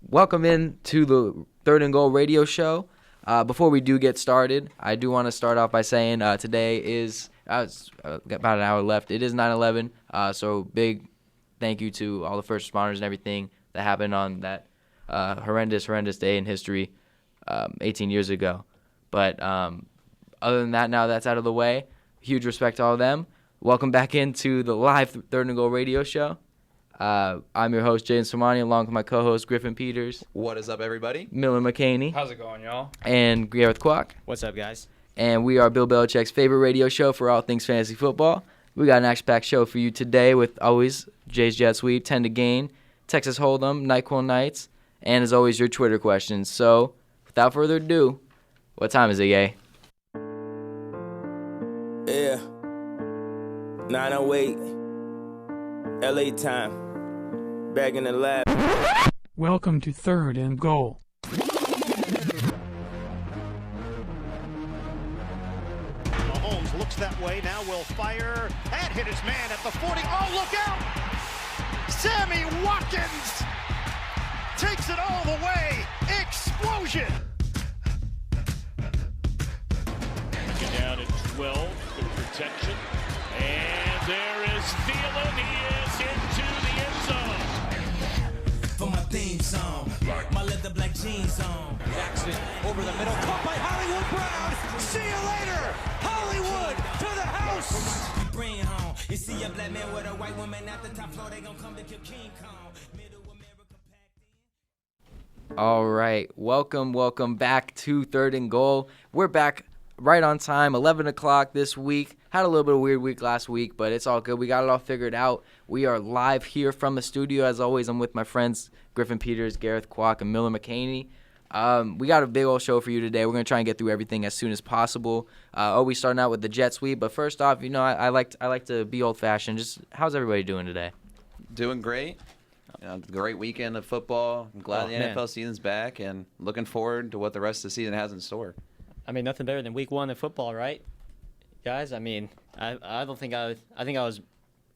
Welcome in to the Third and Goal radio show. Before we do get started, I do want to start off by saying today is about an hour left. It is 9/11, so big thank you to all the first responders and everything that happened on that horrendous day in history 18 years ago. But other than that, now that's out of the way, huge respect to all of them. Welcome back into the live Third and Goal radio show. I'm your host, Jaden Somani, along with my co-host, Griffin Peters. What is up, everybody? Miller McCaney. How's it going, y'all? And Gareth Kwok. What's up, guys? And we are Bill Belichick's favorite radio show for all things fantasy football. We got an action-packed show for you today with always Jay's Jet Sweep, 10 to Gain, Texas Hold'em, NyQuil Nights, and as always, your Twitter questions. So, without further ado, what time is it, Ye? Yeah. 9:08. LA time. Back in the lab. Welcome to Third and Goal. Mahomes looks that way, now will fire and hit his man at the 40. Oh, look out! Sammy Watkins takes it all the way. Explosion! Get down at 12, good protection. And there is Thielen, he is into the end zone. For my theme song, my leather black jeans on. Jackson over the middle, caught by Hollywood Brown. See you later, Hollywood to the house. Bring home. You see a black man with a white woman at the top floor, they gon' come to kill King Kong. Middle America packed in. All right, welcome back to Third and Goal. We're back right on time, 11 o'clock this week. Had a little bit of a weird week last week, but it's all good. We got it all figured out. We are live here from the studio. As always, I'm with my friends Griffin Peters, Gareth Kwok, and Miller McCaney. We got a big old show for you today. We're going to try and get through everything as soon as possible. Always starting out with the jet sweep. But first off, I like to be old-fashioned. Just how's everybody doing today? Doing great. Great weekend of football. I'm glad the NFL season's back and looking forward to what the rest of the season has in store. I mean, nothing better than week one of football, right, guys? I mean, I think I was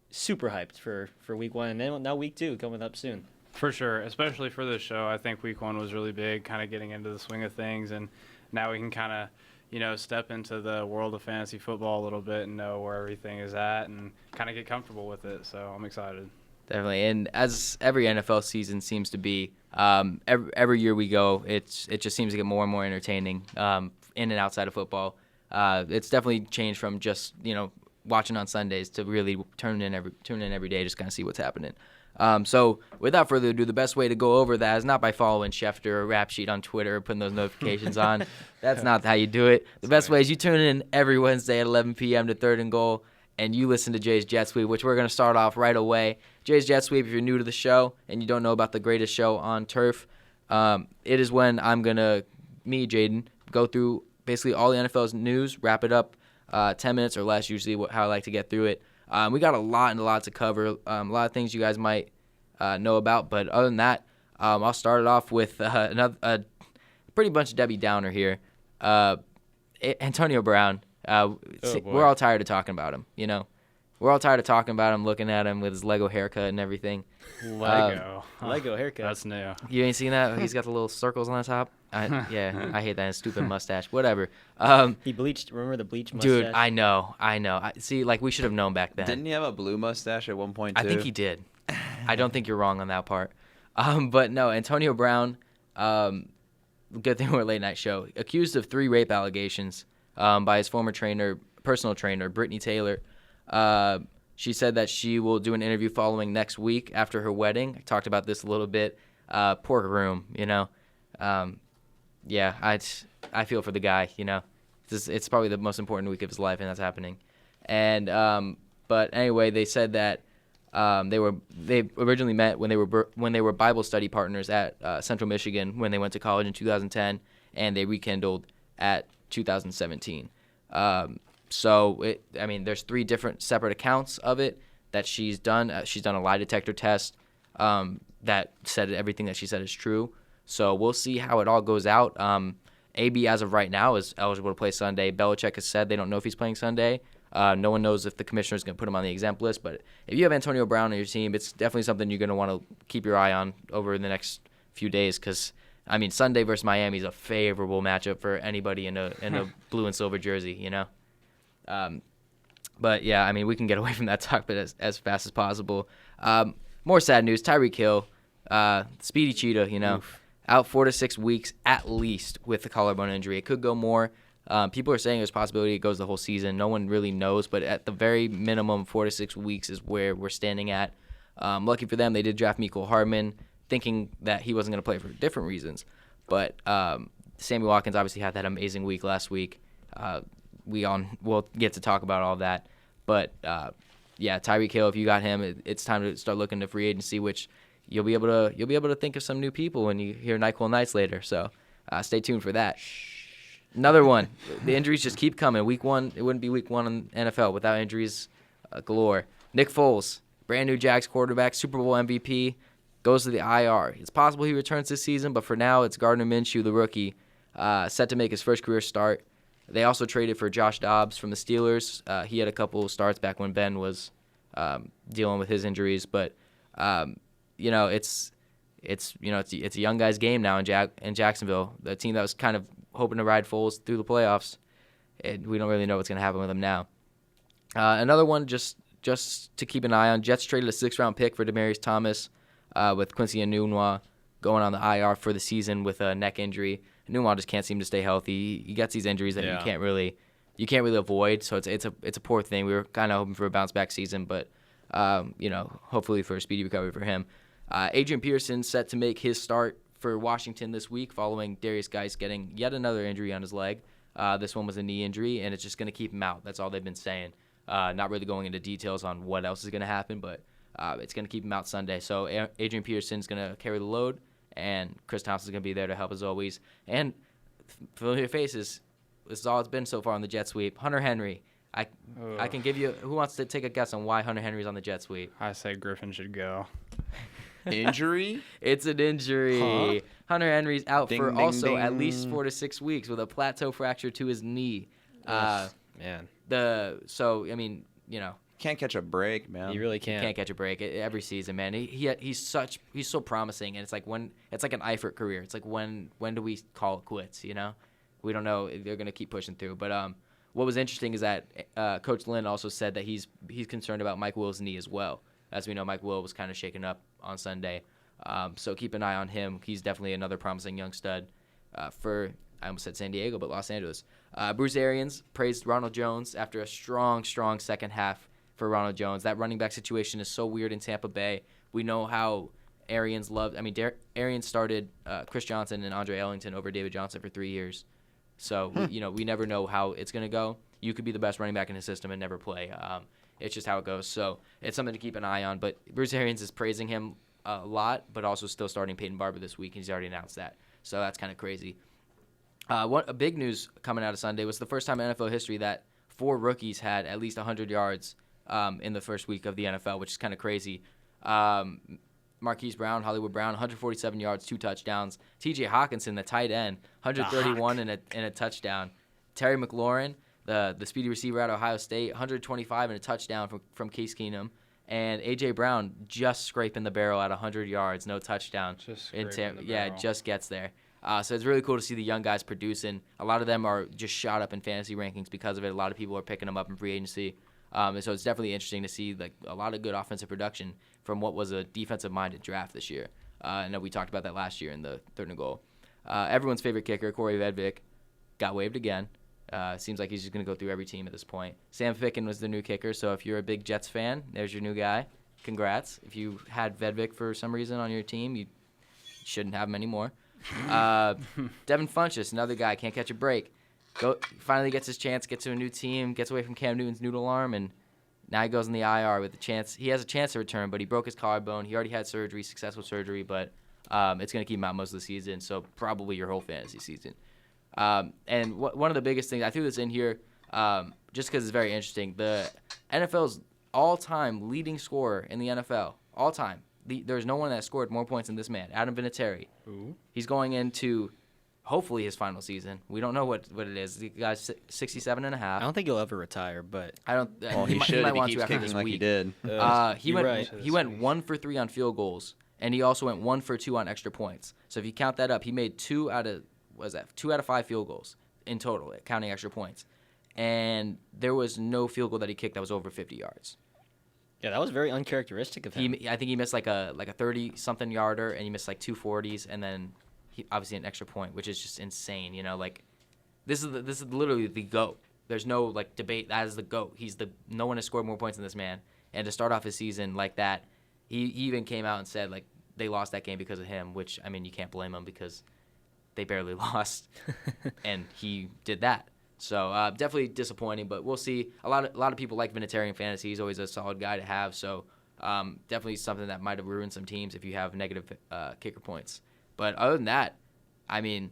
super hyped for week one, and then now week two coming up soon. For sure, especially for this show. I think week one was really big, kind of getting into the swing of things, and now we can kind of, step into the world of fantasy football a little bit and know where everything is at and kind of get comfortable with it. So I'm excited. Definitely, and as every NFL season seems to be, every year we go, it just seems to get more and more entertaining in and outside of football. It's definitely changed from just watching on Sundays to really tune in every day, just kind of see what's happening. So without further ado, the best way to go over that is not by following Schefter or Rap Sheet on Twitter or putting those notifications on. That's not how you do it. The best way is you tune in every Wednesday at 11 p.m. to Third and Goal, and you listen to Jay's Jet Sweep, which we're going to start off right away. Jay's Jet Sweep, if you're new to the show and you don't know about the greatest show on turf, it is when I'm going to, me, Jaden, go through basically all the NFL's news, wrap it up 10 minutes or less, usually how I like to get through it. We got a lot to cover, a lot of things you guys might know about. But other than that, I'll start it off with a pretty bunch of Debbie Downer here. Antonio Brown, we're all tired of talking about him, We're all tired of talking about him, looking at him with his Lego haircut and everything. Lego haircut. That's new. You ain't seen that? He's got the little circles on the top. I hate that stupid mustache. Whatever. He bleached. Remember the bleach mustache? Dude, I know. See, we should have known back then. Didn't he have a blue mustache at one point, too? I think he did. I don't think you're wrong on that part. But no, Antonio Brown, good thing we're a late night show, accused of 3 rape allegations by his former personal trainer, Brittany Taylor. She said that she will do an interview following next week after her wedding. I talked about this a little bit. Poor groom, I feel for the guy, It's probably the most important week of his life, and that's happening. And but anyway, they said that they originally met when they were Bible study partners at Central Michigan when they went to college in 2010, and they rekindled at 2017. There's 3 different separate accounts of it that she's done. She's done a lie detector test that said everything that she said is true. So we'll see how it all goes out. AB, as of right now, is eligible to play Sunday. Belichick has said they don't know if he's playing Sunday. No one knows if the commissioner is going to put him on the exempt list. But if you have Antonio Brown on your team, it's definitely something you're going to want to keep your eye on over the next few days because, I mean, Sunday versus Miami is a favorable matchup for anybody in a blue and silver jersey, you know? But, yeah, I mean, we can get away from that talk but as fast as possible. More sad news, Tyreek Hill, Speedy Cheetah, you know, out 4 to 6 weeks at least with the collarbone injury. It could go more. People are saying there's a possibility it goes the whole season. No one really knows, but at the very minimum, 4 to 6 weeks is where we're standing at. Lucky for them, they did draft Mecole Hardman, thinking that he wasn't going to play for different reasons. But Sammy Watkins obviously had that amazing week last week. We'll get to talk about all that. But, yeah, Tyreek Hill, if you got him, it's time to start looking to free agency, which you'll be able to think of some new people when you hear NyQuil Nights later. So stay tuned for that. Another one. The injuries just keep coming. Week 1, it wouldn't be week 1 in NFL without injuries galore. Nick Foles, brand new Jags quarterback, Super Bowl MVP, goes to the IR. It's possible he returns this season, but for now it's Gardner Minshew, the rookie, set to make his first career start. They also traded for Josh Dobbs from the Steelers. He had a couple of starts back when Ben was dealing with his injuries, but you know, it's a young guy's game now in Jacksonville. The team that was kind of hoping to ride Foles through the playoffs, and we don't really know what's going to happen with him now. Another one just to keep an eye on, Jets traded a 6th-round pick for Demaryius Thomas with Quincy Enunwa going on the IR for the season with a neck injury. Enunwa just can't seem to stay healthy. He gets these injuries that you can't really avoid, so it's a poor thing. We were kind of hoping for a bounce-back season, but hopefully for a speedy recovery for him. Adrian Peterson set to make his start for Washington this week following Darius Geis getting yet another injury on his leg. This one was a knee injury, and it's just going to keep him out. That's all they've been saying. Not really going into details on what else is going to happen, but it's going to keep him out Sunday. So Adrian Peterson's going to carry the load, and Chris Thompson's going to be there to help as always. And familiar faces, this is all it's been so far on the jet sweep. Hunter Henry. I can give you – who wants to take a guess on why Hunter Henry's on the jet sweep? I say Griffin should go. Injury? It's an injury. Huh? Hunter Henry's out Ding, for ding, also ding. at least 4 to 6 weeks with a plateau fracture to his knee. Man. Can't catch a break, man. He really can't. Can't catch a break every season, man. He's so promising, and it's like an Eifert career. It's like when do we call it quits? You know, we don't know. They're gonna keep pushing through. But what was interesting is that Coach Lynn also said that he's concerned about Mike Will's knee as well. As we know, Mike Will was kind of shaken up on Sunday, so keep an eye on him. He's definitely another promising young stud for, I almost said San Diego, but Los Angeles. Bruce Arians praised Ronald Jones after a strong second half for Ronald Jones. That running back situation is so weird in Tampa Bay. We know how Arians loved. I mean, Arians started Chris Johnson and Andre Ellington over David Johnson for 3 years. So, we never know how it's going to go. You could be the best running back in his system and never play. It's just how it goes. So it's something to keep an eye on. But Bruce Arians is praising him a lot, but also still starting Peyton Barber this week. He's already announced that. So that's kind of crazy. A big news coming out of Sunday was the first time in NFL history that 4 rookies had at least 100 yards in the first week of the NFL, which is kind of crazy. Marquise Brown, Hollywood Brown, 147 yards, 2 touchdowns. T.J. Hawkinson, the tight end, 131 and a touchdown. Terry McLaurin, the speedy receiver at Ohio State, 125 and a touchdown from Case Keenum. And A.J. Brown just scraping the barrel at 100 yards, no touchdown. Just just gets there. So it's really cool to see the young guys producing. A lot of them are just shot up in fantasy rankings because of it. A lot of people are picking them up in free agency. And so it's definitely interesting to see like a lot of good offensive production from what was a defensive-minded draft this year. I know we talked about that last year in the 3rd and Goal. Everyone's favorite kicker, Corey Vedvik, got waived again. Seems like he's just going to go through every team at this point. Sam Ficken was the new kicker, so if you're a big Jets fan, there's your new guy. Congrats. If you had Vedvik for some reason on your team, you shouldn't have him anymore. Devin Funchess, another guy, can't catch a break. Finally gets his chance, gets to a new team, gets away from Cam Newton's noodle arm, and now he goes in the IR with a chance. He has a chance to return, but he broke his collarbone. He already had successful surgery, but it's going to keep him out most of the season, so probably your whole fantasy season. And one of the biggest things, I threw this in here just because it's very interesting. The NFL's all-time leading scorer in the NFL, all-time. There's no one that scored more points than this man, Adam Vinatieri. Ooh. He's going into hopefully his final season. We don't know what it is. The guy's 67 and a half. I don't think he'll ever retire, but I don't. Well, he should. Might He want keeps to after kicking this like week. he did. He went 1 for 3 on field goals and he also went 1 for 2 on extra points. So if you count that up, he made 2 out of 5 field goals in total, counting extra points. And there was no field goal that he kicked that was over 50 yards. Yeah, that was very uncharacteristic of him. I think he missed like a 30-something yarder, and he missed like 2 40s, and then obviously an extra point, which is just insane. Like this is literally the GOAT. There's no like debate. That is the GOAT. No one has scored more points than this man. And to start off his season like that, he even came out and said like they lost that game because of him, which I mean you can't blame him because they barely lost, and he did that. So definitely disappointing, but we'll see. A lot of people like Vinatieri in fantasy. He's always a solid guy to have. So definitely something that might have ruined some teams if you have negative kicker points. But other than that, I mean,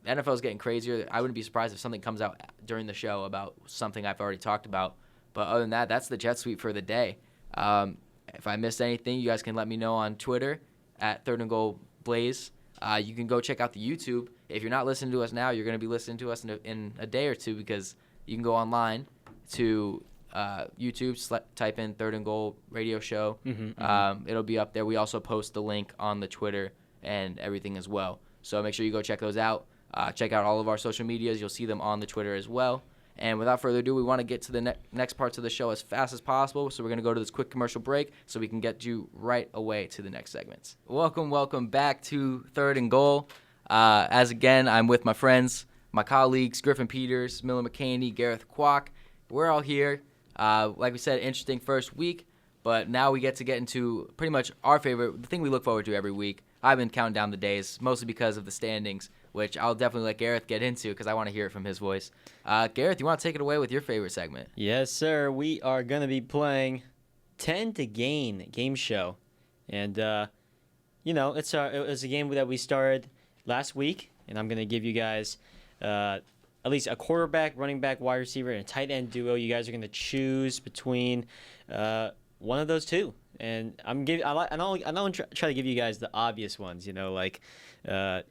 the NFL is getting crazier. I wouldn't be surprised if something comes out during the show about something I've already talked about. But other than that, that's the Jet Sweep for the day. If I missed anything, you guys can let me know on Twitter at 3rd and Goal Blaze. You can go check out the YouTube. If you're not listening to us now, you're going to be listening to us in a day or two because you can go online to YouTube, type in 3rd and Goal Radio Show. It'll be up there. We also post the link on the Twitter and everything as well. So make sure you go check those out. Check out all of our social medias. You'll see them on the Twitter as well. And without further ado, we want to get to the next parts of the show as fast as possible. So we're going to go to this quick commercial break so we can get you right away to the next segments. Welcome back to 3rd and Goal. As again, I'm with my friends, my colleagues, Griffin Peters, Miller McCaney, Gareth Kwok. We're all here. Like we said, interesting first week. But now we get into pretty much our favorite, the thing we look forward to every week. I've been counting down the days, mostly because of the standings, which I'll definitely let Gareth get into because I want to hear it from his voice. Gareth, you want to take it away with your favorite segment? Yes, sir. We are going to be playing 10 to Gain game show. And, it was a game that we started last week, and I'm going to give you guys at least a quarterback, running back, wide receiver, and a tight end duo. You guys are going to choose between one of those two. And I don't try to give you guys the obvious ones, like a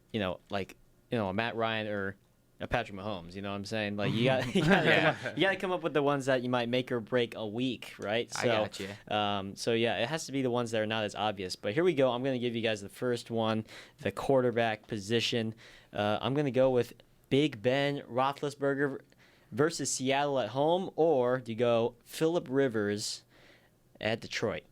Matt Ryan or a Patrick Mahomes. You know what I'm saying? Like you got to come up with the ones that you might make or break a week, right? I got you. It has to be the ones that are not as obvious. But here we go. I'm going to give you guys the first one, the quarterback position. I'm going to go with Big Ben Roethlisberger versus Seattle at home, or do you go Phillip Rivers at Detroit?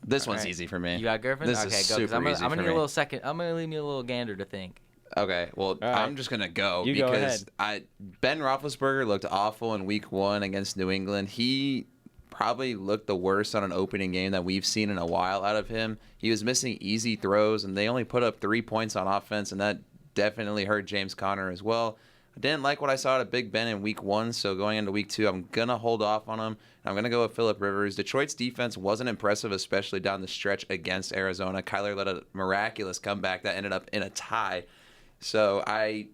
This one's easy for me. You got Griffin? This okay, is go. super easy I'm for gonna me. need a little second. I'm gonna leave me a little gander to think. Okay, well, right. I'm just gonna go You go because ahead. Ben Roethlisberger looked awful in Week 1 against New England. He probably looked the worst on an opening game that we've seen in a while out of him. He was missing easy throws, and they only put up 3 points on offense, and that definitely hurt James Conner as well. I didn't like what I saw at Big Ben in Week 1, so going into Week 2, I'm going to hold off on him. I'm going to go with Phillip Rivers. Detroit's defense wasn't impressive, especially down the stretch against Arizona. Kyler led a miraculous comeback that ended up in a tie. So I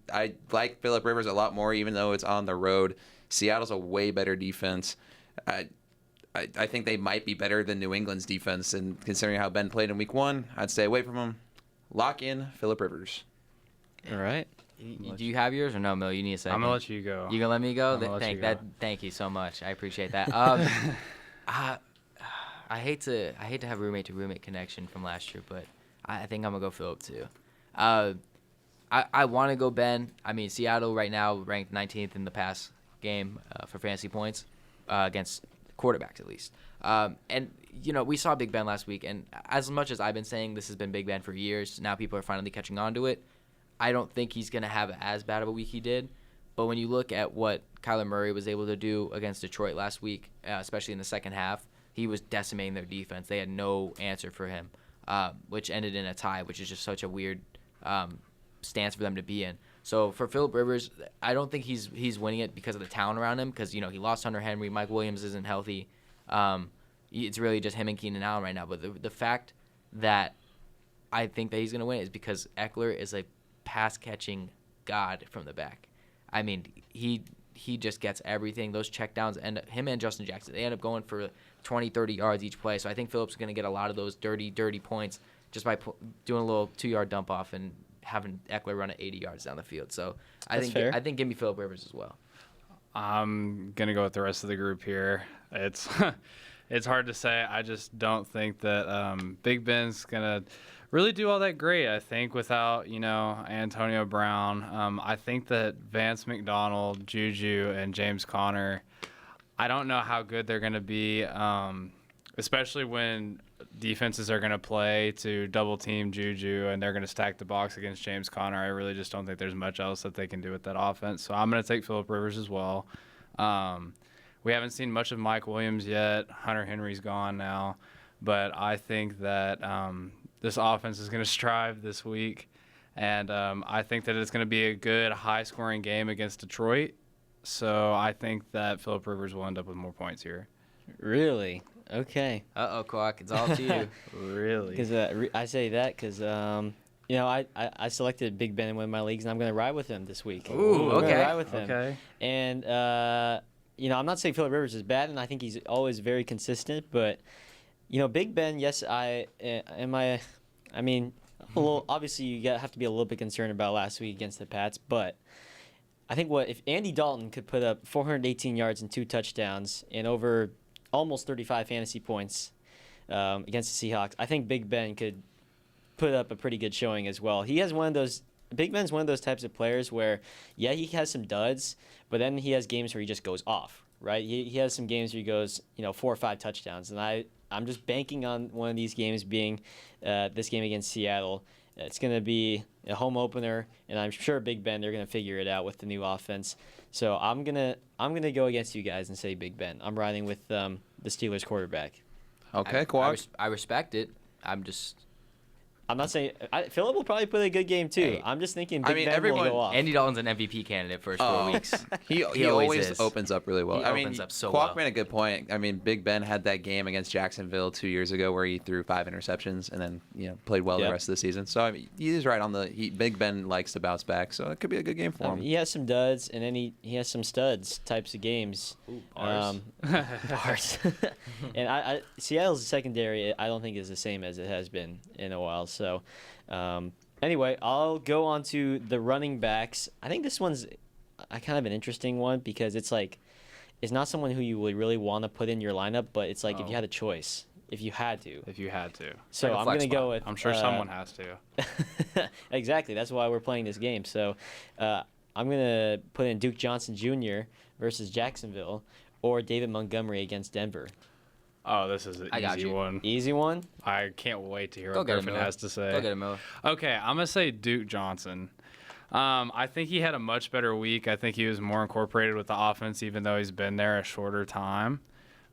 like Phillip Rivers a lot more, even though it's on the road. Seattle's a way better defense. I think they might be better than New England's defense, and considering how Ben played in Week 1, I'd stay away from him. Lock in Phillip Rivers. All right. Do you have yours or no, Mil? You need a second. I'm gonna let you go. You gonna let me go? Thank you so much. I appreciate that. I hate to have roommate to roommate connection from last year, but I think I'm gonna go Phillip too. I want to go Ben. I mean, Seattle right now ranked 19th in the pass game for fantasy points against quarterbacks at least. And we saw Big Ben last week, and as much as I've been saying this has been Big Ben for years, now people are finally catching on to it. I don't think he's going to have as bad of a week he did. But when you look at what Kyler Murray was able to do against Detroit last week, especially in the second half, he was decimating their defense. They had no answer for him, which ended in a tie, which is just such a weird stance for them to be in. So for Phillip Rivers, I don't think he's winning it because of the talent around him because, he lost Hunter Henry. Mike Williams isn't healthy. It's really just him and Keenan Allen right now. But the fact that I think that he's going to win is because Eckler is a pass-catching god from the back. I mean, he just gets everything. Those checkdowns, and him and Justin Jackson, they end up going for 20, 30 yards each play. So I think Phillip's going to get a lot of those dirty points just by doing a little 2-yard dump off and having Eckler run at 80 yards down the field. So I think give me Phillip Rivers as well. I'm gonna go with the rest of the group here. It's It's hard to say. I just don't think that Big Ben's gonna really do all that great. I think without Antonio Brown. I think that Vance McDonald, Juju, and James Conner. I don't know how good they're gonna be, especially when defenses are gonna play to double team Juju and they're gonna stack the box against James Conner. I really just don't think there's much else that they can do with that offense. So I'm gonna take Phillip Rivers as well. We haven't seen much of Mike Williams yet. Hunter Henry's gone now. But I think that this offense is going to strive this week. And I think that it's going to be a good, high-scoring game against Detroit. So I think that Phillip Rivers will end up with more points here. Really? Okay. Uh-oh, Quack. It's all to you. Really? Because I say that because, I selected Big Ben in one of my leagues, and I'm going to ride with him this week. Ooh, I'm okay. gonna ride with him. Okay. And, I'm not saying Phillip Rivers is bad, and I think he's always very consistent. But, Big Ben, yes, obviously you have to be a little bit concerned about last week against the Pats. But I think if Andy Dalton could put up 418 yards and 2 touchdowns and over almost 35 fantasy points against the Seahawks, I think Big Ben could put up a pretty good showing as well. Big Ben's one of those types of players where, yeah, he has some duds, but then he has games where he just goes off, right? He has some games where he goes, 4 or 5 touchdowns. And I'm just banking on one of these games being this game against Seattle. It's going to be a home opener, and I'm sure Big Ben, they're going to figure it out with the new offense. So I'm gonna go against you guys and say Big Ben. I'm riding with the Steelers quarterback. Okay, Quack. I respect it. I'm not saying Phillip will probably play a good game too. Hey, I'm just thinking Big Ben will go off. Andy Dalton's an MVP candidate first 4 weeks. He always opens up really well. He opens up so Quack well. made a good point. Big Ben had that game against Jacksonville 2 years ago where he threw 5 interceptions and then played well the rest of the season. So he is right on Big Ben likes to bounce back, so it could be a good game for him. He has some duds and then he has some studs types of games. Ooh, bars. Bars. And Seattle's secondary I don't think is the same as it has been in a while. So. Anyway, I'll go on to the running backs. I think this one's kind of an interesting one because it's not someone who you would really want to put in your lineup, but it's if you had a choice, if you had to. So I'm going to go with... I'm sure someone has to. Exactly. That's why we're playing this game. So I'm going to put in Duke Johnson Jr. versus Jacksonville or David Montgomery against Denver. Oh, this is an easy one. Easy one? I can't wait to hear what Griffin has to say. Go get him, Miller. Okay, I'm going to say Duke Johnson. I think he had a much better week. I think he was more incorporated with the offense, even though he's been there a shorter time.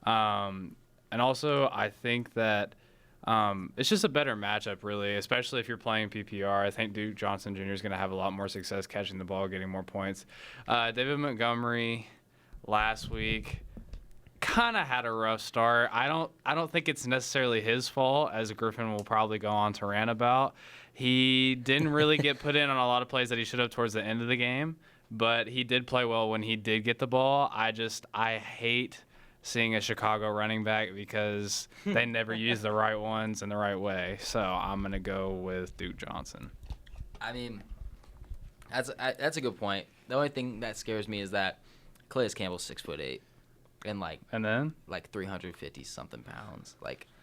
And also, I think that it's just a better matchup, really, especially if you're playing PPR. I think Duke Johnson Jr. is going to have a lot more success catching the ball, getting more points. David Montgomery last week kind of had a rough start. I don't think it's necessarily his fault, as Griffin will probably go on to rant about. He didn't really get put in on a lot of plays that he should have towards the end of the game, but he did play well when he did get the ball. I hate seeing a Chicago running back because they never use the right ones in the right way. So I'm going to go with Duke Johnson. That's a good point. The only thing that scares me is that Calais Campbell's 6'8". And then 350 something pounds.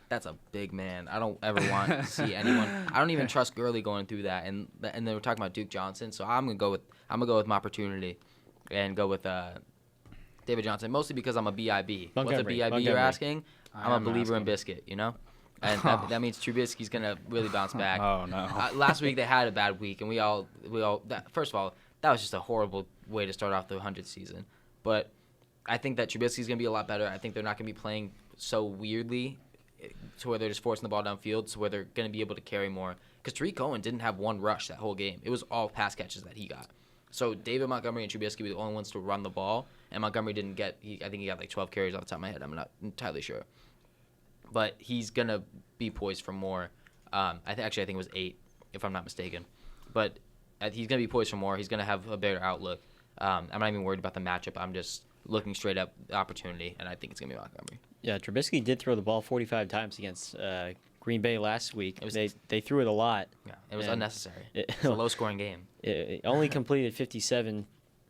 That's a big man. I don't ever want to see anyone. I don't even trust Gurley going through that. And then we're talking about Duke Johnson, so I'm gonna go with my opportunity, and go with David Johnson, mostly because I'm a BIB. What's a BIB? You're asking? I'm a believer in Biscuit. And that means Trubisky's gonna really bounce back. Oh no! Last week they had a bad week, and we all first of all, that was just a horrible way to start off the 100th season, but. I think that Trubisky's going to be a lot better. I think they're not going to be playing so weirdly to where they're just forcing the ball downfield, so where they're going to be able to carry more. Because Tariq Cohen didn't have one rush that whole game. It was all pass catches that he got. So David Montgomery and Trubisky were the only ones to run the ball, and Montgomery didn't get I think he got 12 carries off the top of my head. I'm not entirely sure. But he's going to be poised for more. I think it was 8, if I'm not mistaken. But he's going to be poised for more. He's going to have a better outlook. I'm not even worried about the matchup. I'm just looking straight up the opportunity, and I think it's going to be Montgomery. Yeah, Trubisky did throw the ball 45 times against Green Bay last week. They threw it a lot. Yeah, it was unnecessary. It's a low-scoring game. It only completed 57%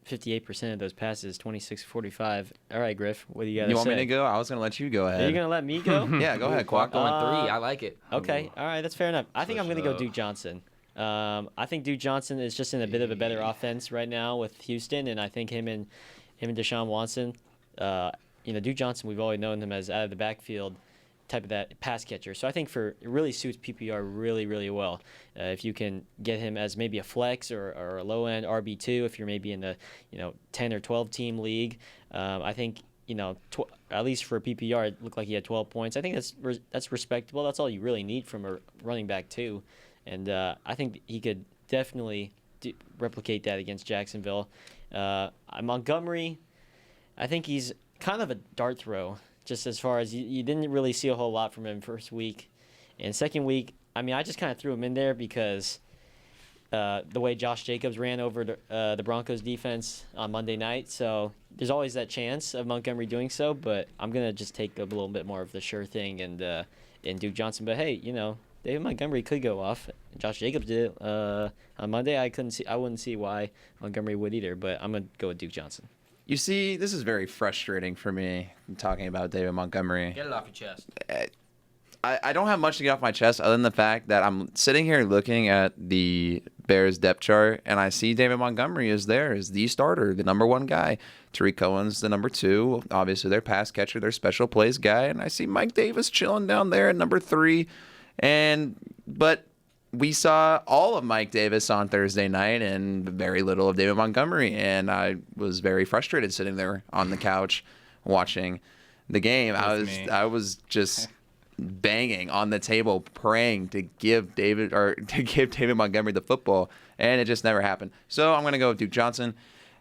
58% of those passes, 26-45. All right, Griff, what do you got to say? You want me to go? I was going to let you go ahead. Are you going to let me go? Yeah, go ahead, Quack. Going 3. I like it. Okay, all right, that's fair enough. I think I'm going to go Duke Johnson. I think Duke Johnson is just in a bit of a better offense right now with Houston, and I think him and Deshaun Watson, Duke Johnson, we've always known him as out of the backfield type of that pass catcher. So I think it really suits PPR really, really well. If you can get him as maybe a flex or a low end RB2, if you're maybe in the 10 or 12 team league, I think at least for PPR, it looked like he had 12 points. I think that's respectable. That's all you really need from a running back too, and I think he could definitely replicate that against Jacksonville. Montgomery, I think he's kind of a dart throw. Just as far as you didn't really see a whole lot from him first week. And second week, I just kind of threw him in there because the way Josh Jacobs ran over the Broncos defense on Monday night. So there's always that chance of Montgomery doing so, but I'm going to just take a little bit more of the sure thing and Duke Johnson. But hey, David Montgomery could go off. Josh Jacobs did it on Monday. I wouldn't see why Montgomery would either, but I'm going to go with Duke Johnson. You see, this is very frustrating for me talking about David Montgomery. Get it off your chest. I don't have much to get off my chest other than the fact that I'm sitting here looking at the Bears depth chart, and I see David Montgomery is there as the starter, the number 1 guy. Tariq Cohen's the number 2, obviously their pass catcher, their special plays guy, and I see Mike Davis chilling down there at number 3. But we saw all of Mike Davis on Thursday night and very little of David Montgomery, and I was very frustrated sitting there on the couch watching the game. I was just banging on the table, praying to give David Montgomery the football, and it just never happened. So I'm going to go with Duke Johnson.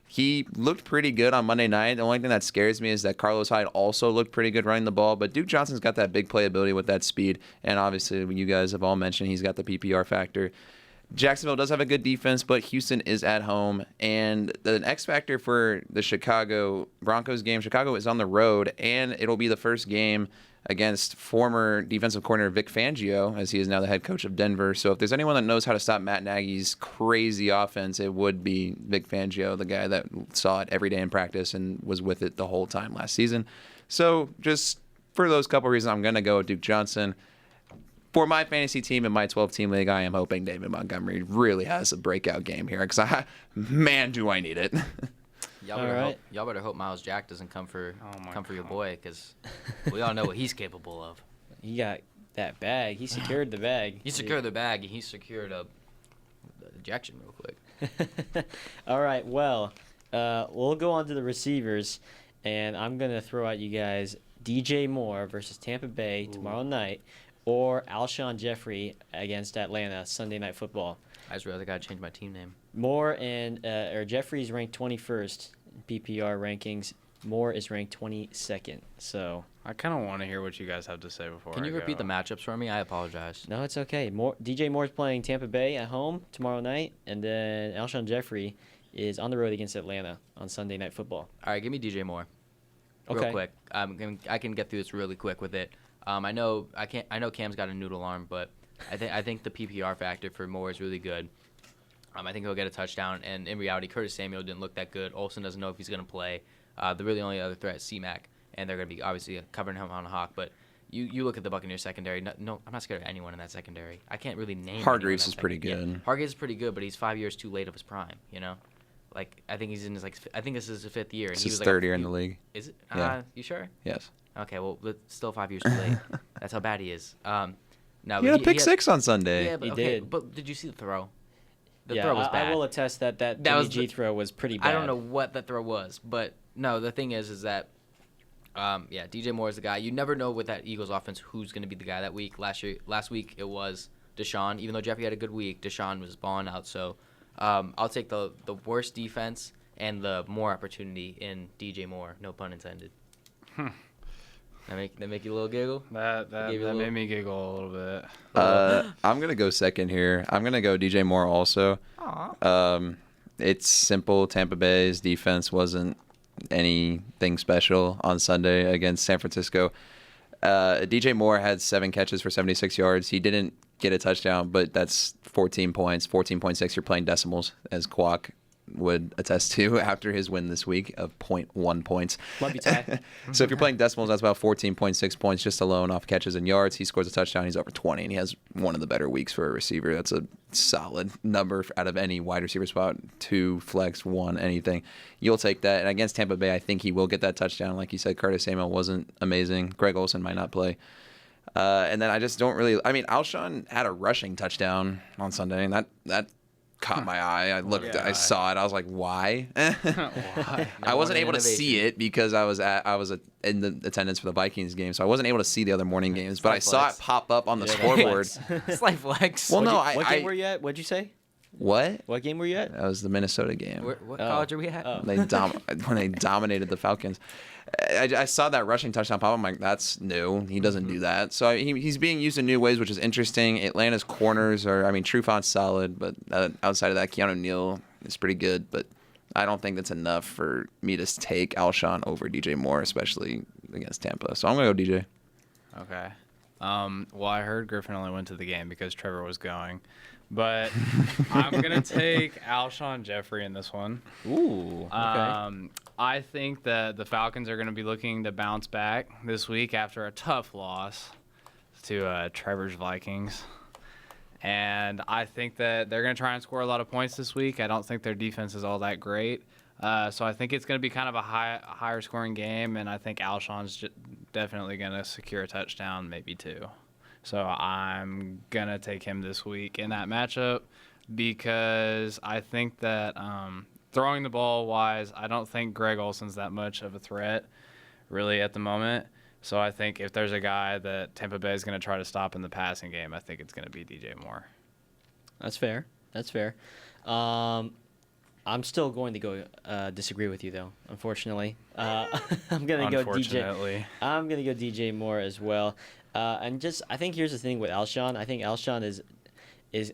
He looked pretty good on Monday night. The only thing that scares me is that Carlos Hyde also looked pretty good running the ball, but Duke Johnson's got that big playability with that speed, and obviously you guys have all mentioned he's got the PPR factor. Jacksonville does have a good defense, but Houston is at home, and the X factor for the Chicago Broncos game, Chicago is on the road, and it'll be the first game against former defensive coordinator Vic Fangio, as he is now the head coach of Denver. So if there's anyone that knows how to stop Matt Nagy's crazy offense, it would be Vic Fangio, the guy that saw it every day in practice and was with it the whole time last season. So just for those couple reasons, I'm going to go with Duke Johnson. For my fantasy team in my 12-team league, I am hoping David Montgomery really has a breakout game here because, man, do I need it. Y'all better hope Miles Jack doesn't come for your boy, because we all know what he's capable of. He got that bag. He secured the bag. He secured the bag, and he secured the ejection real quick. All right, well, we'll go on to the receivers, and I'm going to throw at you guys DJ Moore versus Tampa Bay tomorrow night, or Alshon Jeffrey against Atlanta Sunday Night Football. I just realized I got to change my team name. Moore or Jeffrey's ranked 21st in PPR rankings. Moore is ranked 22nd. So I kind of want to hear what you guys have to say before. Can you repeat the matchups for me? I apologize. No, it's okay. DJ Moore's playing Tampa Bay at home tomorrow night, and then Alshon Jeffrey is on the road against Atlanta on Sunday Night Football. All right, give me DJ Moore. Okay. Real quick. I can get through this really quick with it. I know Cam's got a noodle arm, but I think the PPR factor for Moore is really good. I think he'll get a touchdown, and in reality, Curtis Samuel didn't look that good. Olsen doesn't know if he's going to play. The really only other threat is C-Mac, and they're going to be obviously covering him on a hawk. But you look at the Buccaneers secondary. No, I'm not scared of anyone in that secondary. I can't really name. Hargreaves is pretty good. Yeah, Hargreaves is pretty good, but he's 5 years too late of his prime. I think he's in his I think this is his 5th year. And It's he his was third year in the league. Is it? Yeah. You sure? Yes. Okay, well, still 5 years too late. That's how bad he is. Now he had a pick six on Sunday. Yeah, but, he okay, did. But did you see the throw? The yeah, throw was bad. I will attest that Jimmy G throw was pretty bad. I don't know what that throw was, but no, the thing is that, DJ Moore is the guy. You never know with that Eagles offense who's going to be the guy that week. Last week it was Deshaun. Even though Jeffrey had a good week, Deshaun was balling out. So I'll take the worst defense and the more opportunity in DJ Moore. No pun intended. That make you a little giggle? That made me giggle a little bit. I'm going to go second here. I'm going to go DJ Moore also. It's simple. Tampa Bay's defense wasn't anything special on Sunday against San Francisco. DJ Moore had 7 catches for 76 yards. He didn't get a touchdown, but that's 14 points, 14.6. You're playing decimals, as Quack would attest to after his win this week of 0.1 points. Love you, Ty. So if you're playing decimals, that's about 14.6 points just alone off catches and yards. He scores a touchdown. He's over 20, and he has one of the better weeks for a receiver. That's a solid number out of any wide receiver spot. 2, flex, 1, anything. You'll take that. And against Tampa Bay, I think he will get that touchdown. Like you said, Curtis Samuel wasn't amazing. Greg Olsen might not play. And then I just don't really. I mean, Alshon had a rushing touchdown on Sunday, and that caught my eye. I looked, I saw it. I was like, why? Why? I wasn't able to see it because I was in the attendance for the Vikings game, so I wasn't able to see the other morning games. But I saw it pop up on the scoreboard. Slight flex. Well, no, What game were you at? What'd you say? What? What game were you at? That was the Minnesota game. What college are we at? When they dominated the Falcons. I saw that rushing touchdown pop. I'm like, that's new. He doesn't do that. So he's being used in new ways, which is interesting. Atlanta's corners are, Trufont's solid, but outside of that, Keanu Neal is pretty good. But I don't think that's enough for me to take Alshon over DJ Moore, especially against Tampa. So I'm going to go DJ. Okay. Well, I heard Griffin only went to the game because Trevor was going. But I'm going to take Alshon Jeffrey in this one. Ooh, okay. I think that the Falcons are going to be looking to bounce back this week after a tough loss to Trevor's Vikings. And I think that they're going to try and score a lot of points this week. I don't think their defense is all that great. So I think it's going to be kind of a higher scoring game, and I think Alshon's definitely going to secure a touchdown, maybe 2. So I'm going to take him this week in that matchup because I think that throwing the ball wise, I don't think Greg Olsen's that much of a threat really at the moment. So I think if there's a guy that Tampa Bay is going to try to stop in the passing game, I think it's going to be DJ Moore. That's fair. I'm still going to go disagree with you, though, unfortunately. I'm going to go DJ. I'm going to go DJ Moore as well. And I think here's the thing with Alshon. I think Alshon is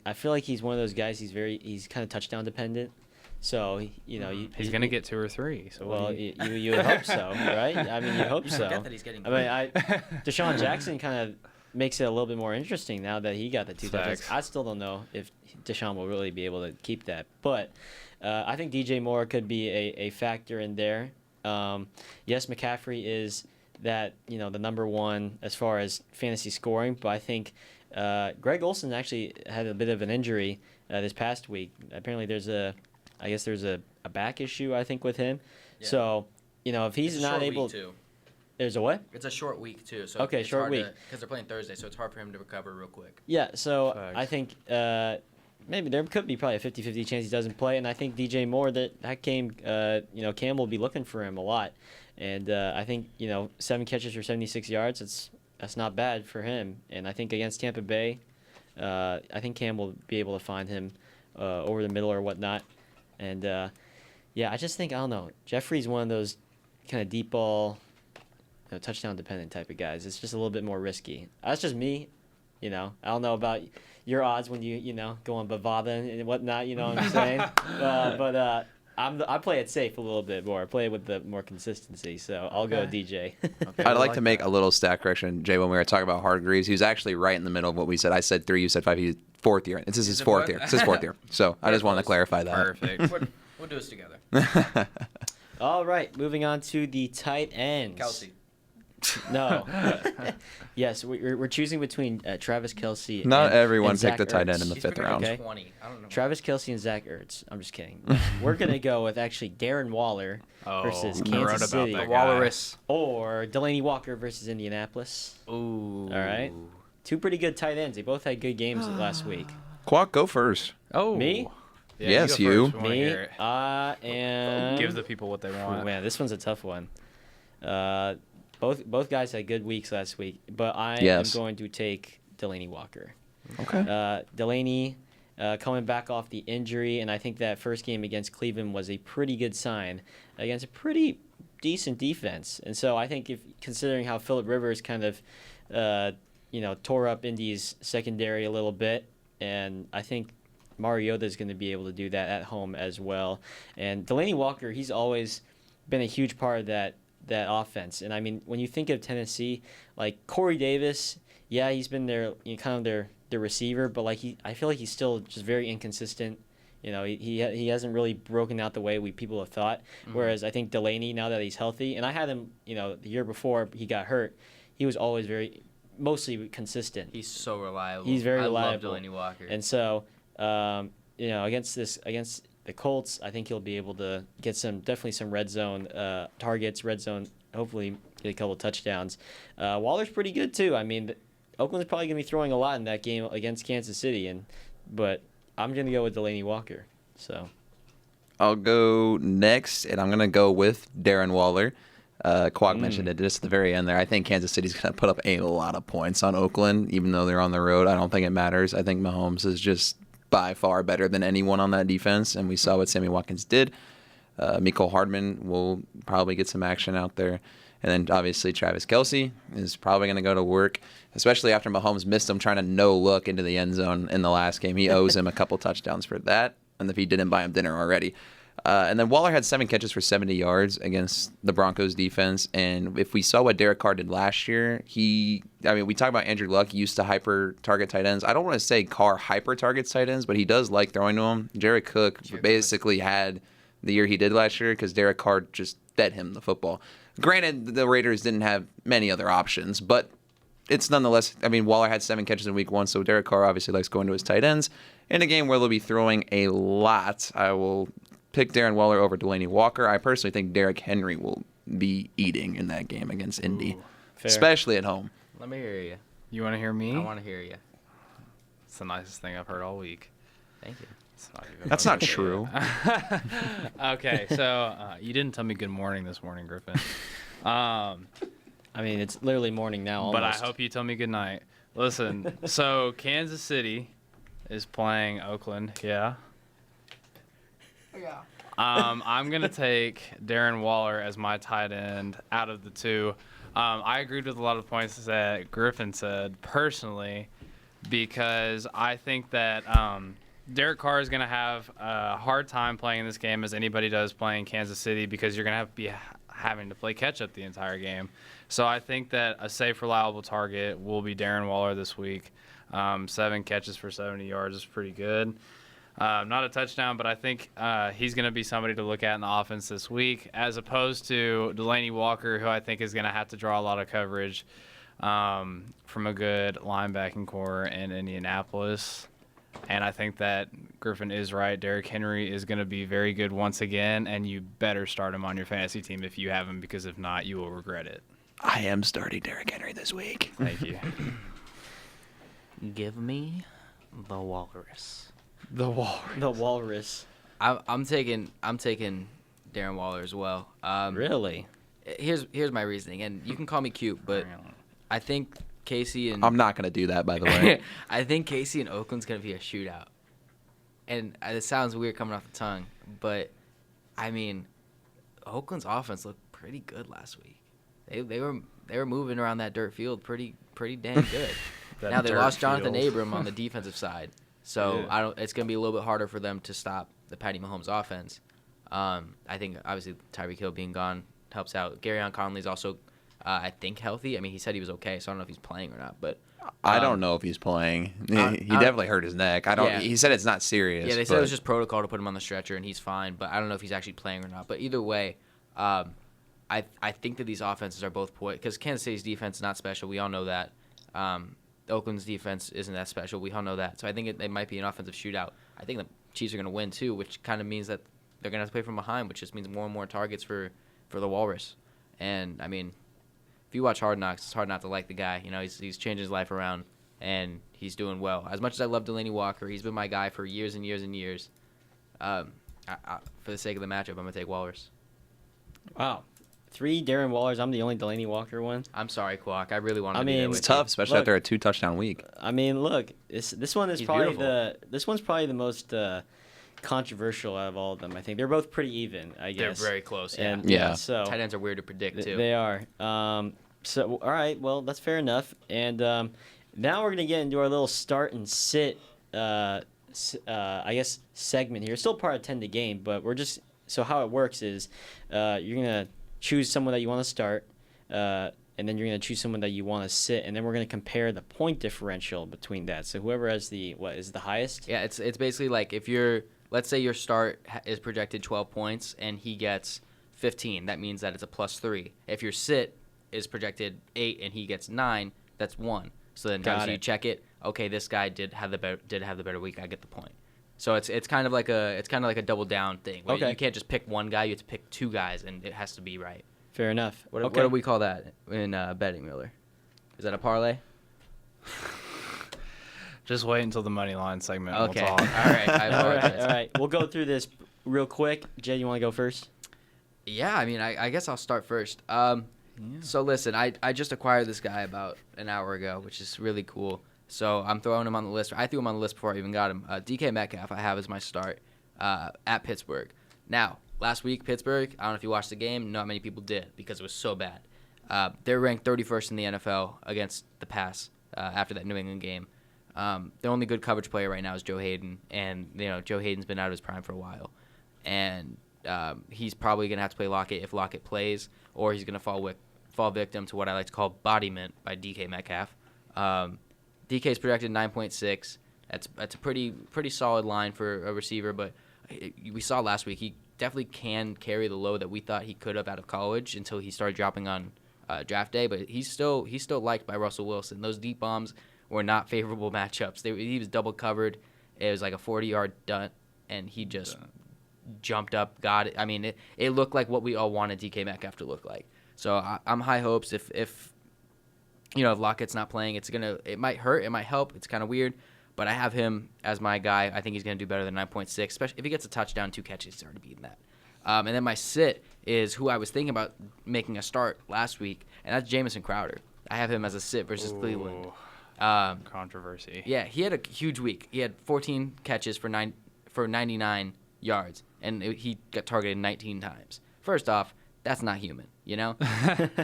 I feel like he's one of those guys. He's kind of touchdown dependent. So he's going to get 2 or 3. So well, you would hope so, right? I mean, you hope so. Forget that he's getting. Deshaun Jackson kind of makes it a little bit more interesting now that he got the 2 touchdowns. I still don't know if Deshaun will really be able to keep that, but I think DJ Moore could be a factor in there. Yes, McCaffrey is that the number 1 as far as fantasy scoring, but I think Greg Olsen actually had a bit of an injury this past week. Apparently there's a back issue, I think, with him. Yeah. So if he's not able to. There's a what? It's a short week too. So okay, it's short week because they're playing Thursday, so it's hard for him to recover real quick. Yeah, so I think maybe there could be probably a 50-50 chance he doesn't play, and I think DJ Moore that game Cam will be looking for him a lot. And I think 7 catches for 76 yards. That's not bad for him. And I think against Tampa Bay, I think Cam will be able to find him over the middle or whatnot. And I just think I don't know. Jeffrey's one of those kind of deep ball, touchdown dependent type of guys. It's just a little bit more risky. That's just me. I don't know about your odds when you go on Bovada and whatnot. You know what I'm saying? But I play it safe a little bit more. I play it with the more consistency, so I'll go DJ. Okay, I'd like to make a little stat correction, Jay. When we were talking about Hargreaves, he was actually right in the middle of what we said. I said 3, you said 5. He's 4th year. This is his 4th year. It's his 4th year. So I just wanted to clarify that. Perfect. We'll do this together. All right, moving on to the tight ends. Kelsey. No. Yes, we're choosing between Travis Kelce. Not everyone and picked Zach a tight end Ertz. in the 5th round. Okay. 20. I don't know. Travis Kelce and Zach Ertz. I'm just kidding. We're gonna go with actually Darren Waller versus Kansas City, Walrus, or Delaney Walker versus Indianapolis. Ooh. All right. 2 pretty good tight ends. They both had good games last week. Quack, go first. Oh. Me? Yeah, yes, you. Me? And give the people what they want. Oh, man, this one's a tough one. Both guys had good weeks last week, but I am going to take Delaney Walker. Okay. Delaney coming back off the injury, and I think that first game against Cleveland was a pretty good sign against a pretty decent defense. And so I think, if considering how Phillip Rivers kind of tore up Indy's secondary a little bit, and I think Mariota is going to be able to do that at home as well. And Delaney Walker, he's always been a huge part of that offense. And I mean, when you think of Tennessee, like Corey Davis, yeah, he's been their kind of their receiver, but I feel like he's still just very inconsistent. He hasn't really broken out the way people have thought. Whereas I think Delaney, now that he's healthy, and I had him, the year before he got hurt, he was always mostly consistent. He's so reliable. He's very reliable. I love Delaney Walker. And so, against the Colts, I think he'll be able to get definitely some red zone targets, hopefully get a couple of touchdowns. Waller's pretty good too. I mean, Oakland's probably going to be throwing a lot in that game against Kansas City, but I'm going to go with Delaney Walker. So I'll go next, and I'm going to go with Darren Waller. Quag mentioned it just at the very end there. I think Kansas City's going to put up a lot of points on Oakland, even though they're on the road. I don't think it matters. I think Mahomes is just by far better than anyone on that defense, and we saw what Sammy Watkins did. Mecole Hardman will probably get some action out there. And then, obviously, Travis Kelce is probably going to go to work, especially after Mahomes missed him trying to no-look into the end zone in the last game. He owes him a couple touchdowns for that, and if he didn't buy him dinner already. And then Waller had 7 catches for 70 yards against the Broncos defense. And if we saw what Derek Carr did last year, we talk about Andrew Luck used to hyper-target tight ends. I don't want to say Carr hyper-targets tight ends, but he does like throwing to them. Jared Cook basically had the year he did last year because Derek Carr just fed him the football. Granted, the Raiders didn't have many other options, but it's nonetheless, Waller had 7 catches in week 1, so Derek Carr obviously likes going to his tight ends. In a game where they'll be throwing a lot, I will pick Darren Waller over Delaney Walker. I personally think Derrick Henry will be eating in that game against Indy, especially at home. Let me hear you. You want to hear me? I want to hear you. It's the nicest thing I've heard all week. Thank you. That's not true. Okay, so you didn't tell me good morning this morning, Griffin. It's literally morning now almost. But I hope you tell me good night. Listen, so Kansas City is playing Oakland, yeah? Yeah. I'm going to take Darren Waller as my tight end out of the two. I agreed with a lot of points that Griffin said personally because I think that Derek Carr is going to have a hard time playing in this game as anybody does playing Kansas City because you're going to be having to play catch-up the entire game. So I think that a safe, reliable target will be Darren Waller this week. 7 catches for 70 yards is pretty good. Not a touchdown, but I think he's going to be somebody to look at in the offense this week, as opposed to Delaney Walker, who I think is going to have to draw a lot of coverage from a good linebacking core in Indianapolis. And I think that Griffin is right. Derrick Henry is going to be very good once again, and you better start him on your fantasy team if you have him, because if not, you will regret it. I am starting Derrick Henry this week. Thank you. Give me the Walrus. The Walrus. I'm taking Darren Waller as well. Really? Here's my reasoning, and you can call me cute, but I think Casey and I'm not going to do that, by the way. I think Casey and Oakland's going to be a shootout. And it sounds weird coming off the tongue, but Oakland's offense looked pretty good last week. They were moving around that dirt field pretty damn good. Now they lost Jonathan Abram on the defensive side, so it's going to be a little bit harder for them to stop the Patty Mahomes offense. I think obviously Tyreek Hill being gone helps out. Garyon Conley's also I think healthy. He said he was okay, so I don't know if he's playing or not. But I don't know if he's playing. He definitely hurt his neck. He said it's not serious. Yeah, they said it was just protocol to put him on the stretcher, and he's fine. But I don't know if he's actually playing or not. But either way, I think that these offenses are both poised, because Kansas City's defense is not special. We all know that. Oakland's defense isn't that special. We all know that. So I think it might be an offensive shootout. I think the Chiefs are going to win too, which kind of means that they're going to have to play from behind, which just means more and more targets for the Walrus. And if you watch Hard Knocks, it's hard not to like the guy. He's changed his life around, and he's doing well. As much as I love Delaney Walker, he's been my guy for years and years and years. For the sake of the matchup, I'm going to take Walrus. Wow. 3 Darren Wallers. I'm the only Delaney Walker one. I'm sorry, Quack. I really wanted to be there with It's tough, you. especially after a 2-touchdown week. Look, this one is this one's probably the most controversial out of all of them. I think they're both pretty even, I guess. They're very close, yeah. And, so tight ends are weird to predict, too. They are. So, all right, well, that's fair enough. And now we're going to get into our little start and sit, I guess, segment here. It's still part of 10 to game, but we're just – so how it works is you're going to choose someone that you want to start, and then you're going to choose someone that you want to sit, and then we're going to compare the point differential between that. So whoever has the highest? Yeah, it's basically like if you're let's say your start is projected 12 points and he gets 15. That means that it's a +3. If your sit is projected 8 and he gets 9, that's 1. So then obviously you check it. Okay, this guy did have the better week. I get the point. So it's kind of like a double down thing. Okay. You can't just pick one guy. You have to pick 2 guys, and it has to be right. Fair enough. What do we call that in betting, Miller? Is that a parlay? Just wait until the money line segment. Okay. We'll talk. All right. I apologize. All right. We'll go through this real quick. Jay, you want to go first? Yeah. I mean, I guess I'll start first. So listen, I just acquired this guy about an hour ago, which is really cool. So I'm throwing him on the list. I threw him on the list before I even got him. DK Metcalf I have as my start at Pittsburgh. Now, last week, Pittsburgh, I don't know if you watched the game. Not many people did because it was so bad. They're ranked 31st in the NFL against the pass after that New England game. The only good coverage player right now is Joe Hayden, and Joe Hayden's been out of his prime for a while. And he's probably going to have to play Lockett if Lockett plays, or he's going to fall victim to what I like to call bodiment by DK Metcalf. DK's projected 9.6. That's a pretty solid line for a receiver, but we saw last week he definitely can carry the load that we thought he could have out of college until he started dropping on draft day. But he's still liked by Russell Wilson. Those deep bombs were not favorable matchups. He was double covered. It was like a 40-yard dunt, and he just jumped up, got it. I mean, it looked like what we all wanted DK Metcalf to look like. So I'm high hopes if Lockett's not playing, it might hurt, it might help. It's kind of weird, but I have him as my guy. I think he's going to do better than 9.6, especially if he gets a touchdown, 2 catches, he's already beating that. And then my sit is who I was thinking about making a start last week, and that's Jamison Crowder. I have him as a sit versus Cleveland. Controversy. Yeah, he had a huge week. He had 14 catches for 99 yards, and he got targeted 19 times. First off, that's not human,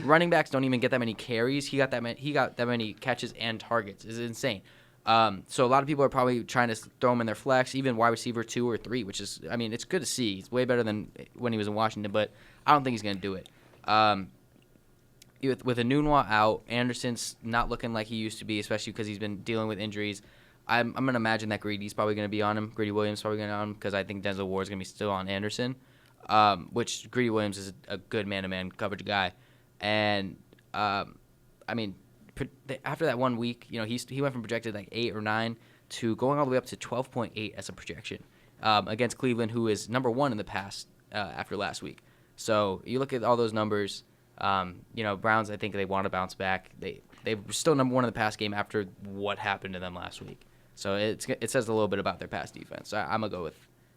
Running backs don't even get that many carries. He got that many catches and targets. It's insane. So a lot of people are probably trying to throw him in their flex, even wide receiver 2 or 3, which is, I mean, it's good to see. He's way better than when he was in Washington, but I don't think he's going to do it. With Enunwa out, Anderson's not looking like he used to be, especially because he's been dealing with injuries. I'm going to imagine that Greedy's probably going to be on him. Greedy Williams probably going to be on him because I think Denzel Ward's going to be still on Anderson. Which Greedy Williams is a good man-to-man coverage guy. And, I mean, after that 1 week, he went from projected like 8 or 9 to going all the way up to 12.8 as a projection against Cleveland, who is number 1 in the pass after last week. So you look at all those numbers, Browns, I think they want to bounce back. They were still number 1 in the pass game after what happened to them last week. So it says a little bit about their pass defense. So I'm going to go with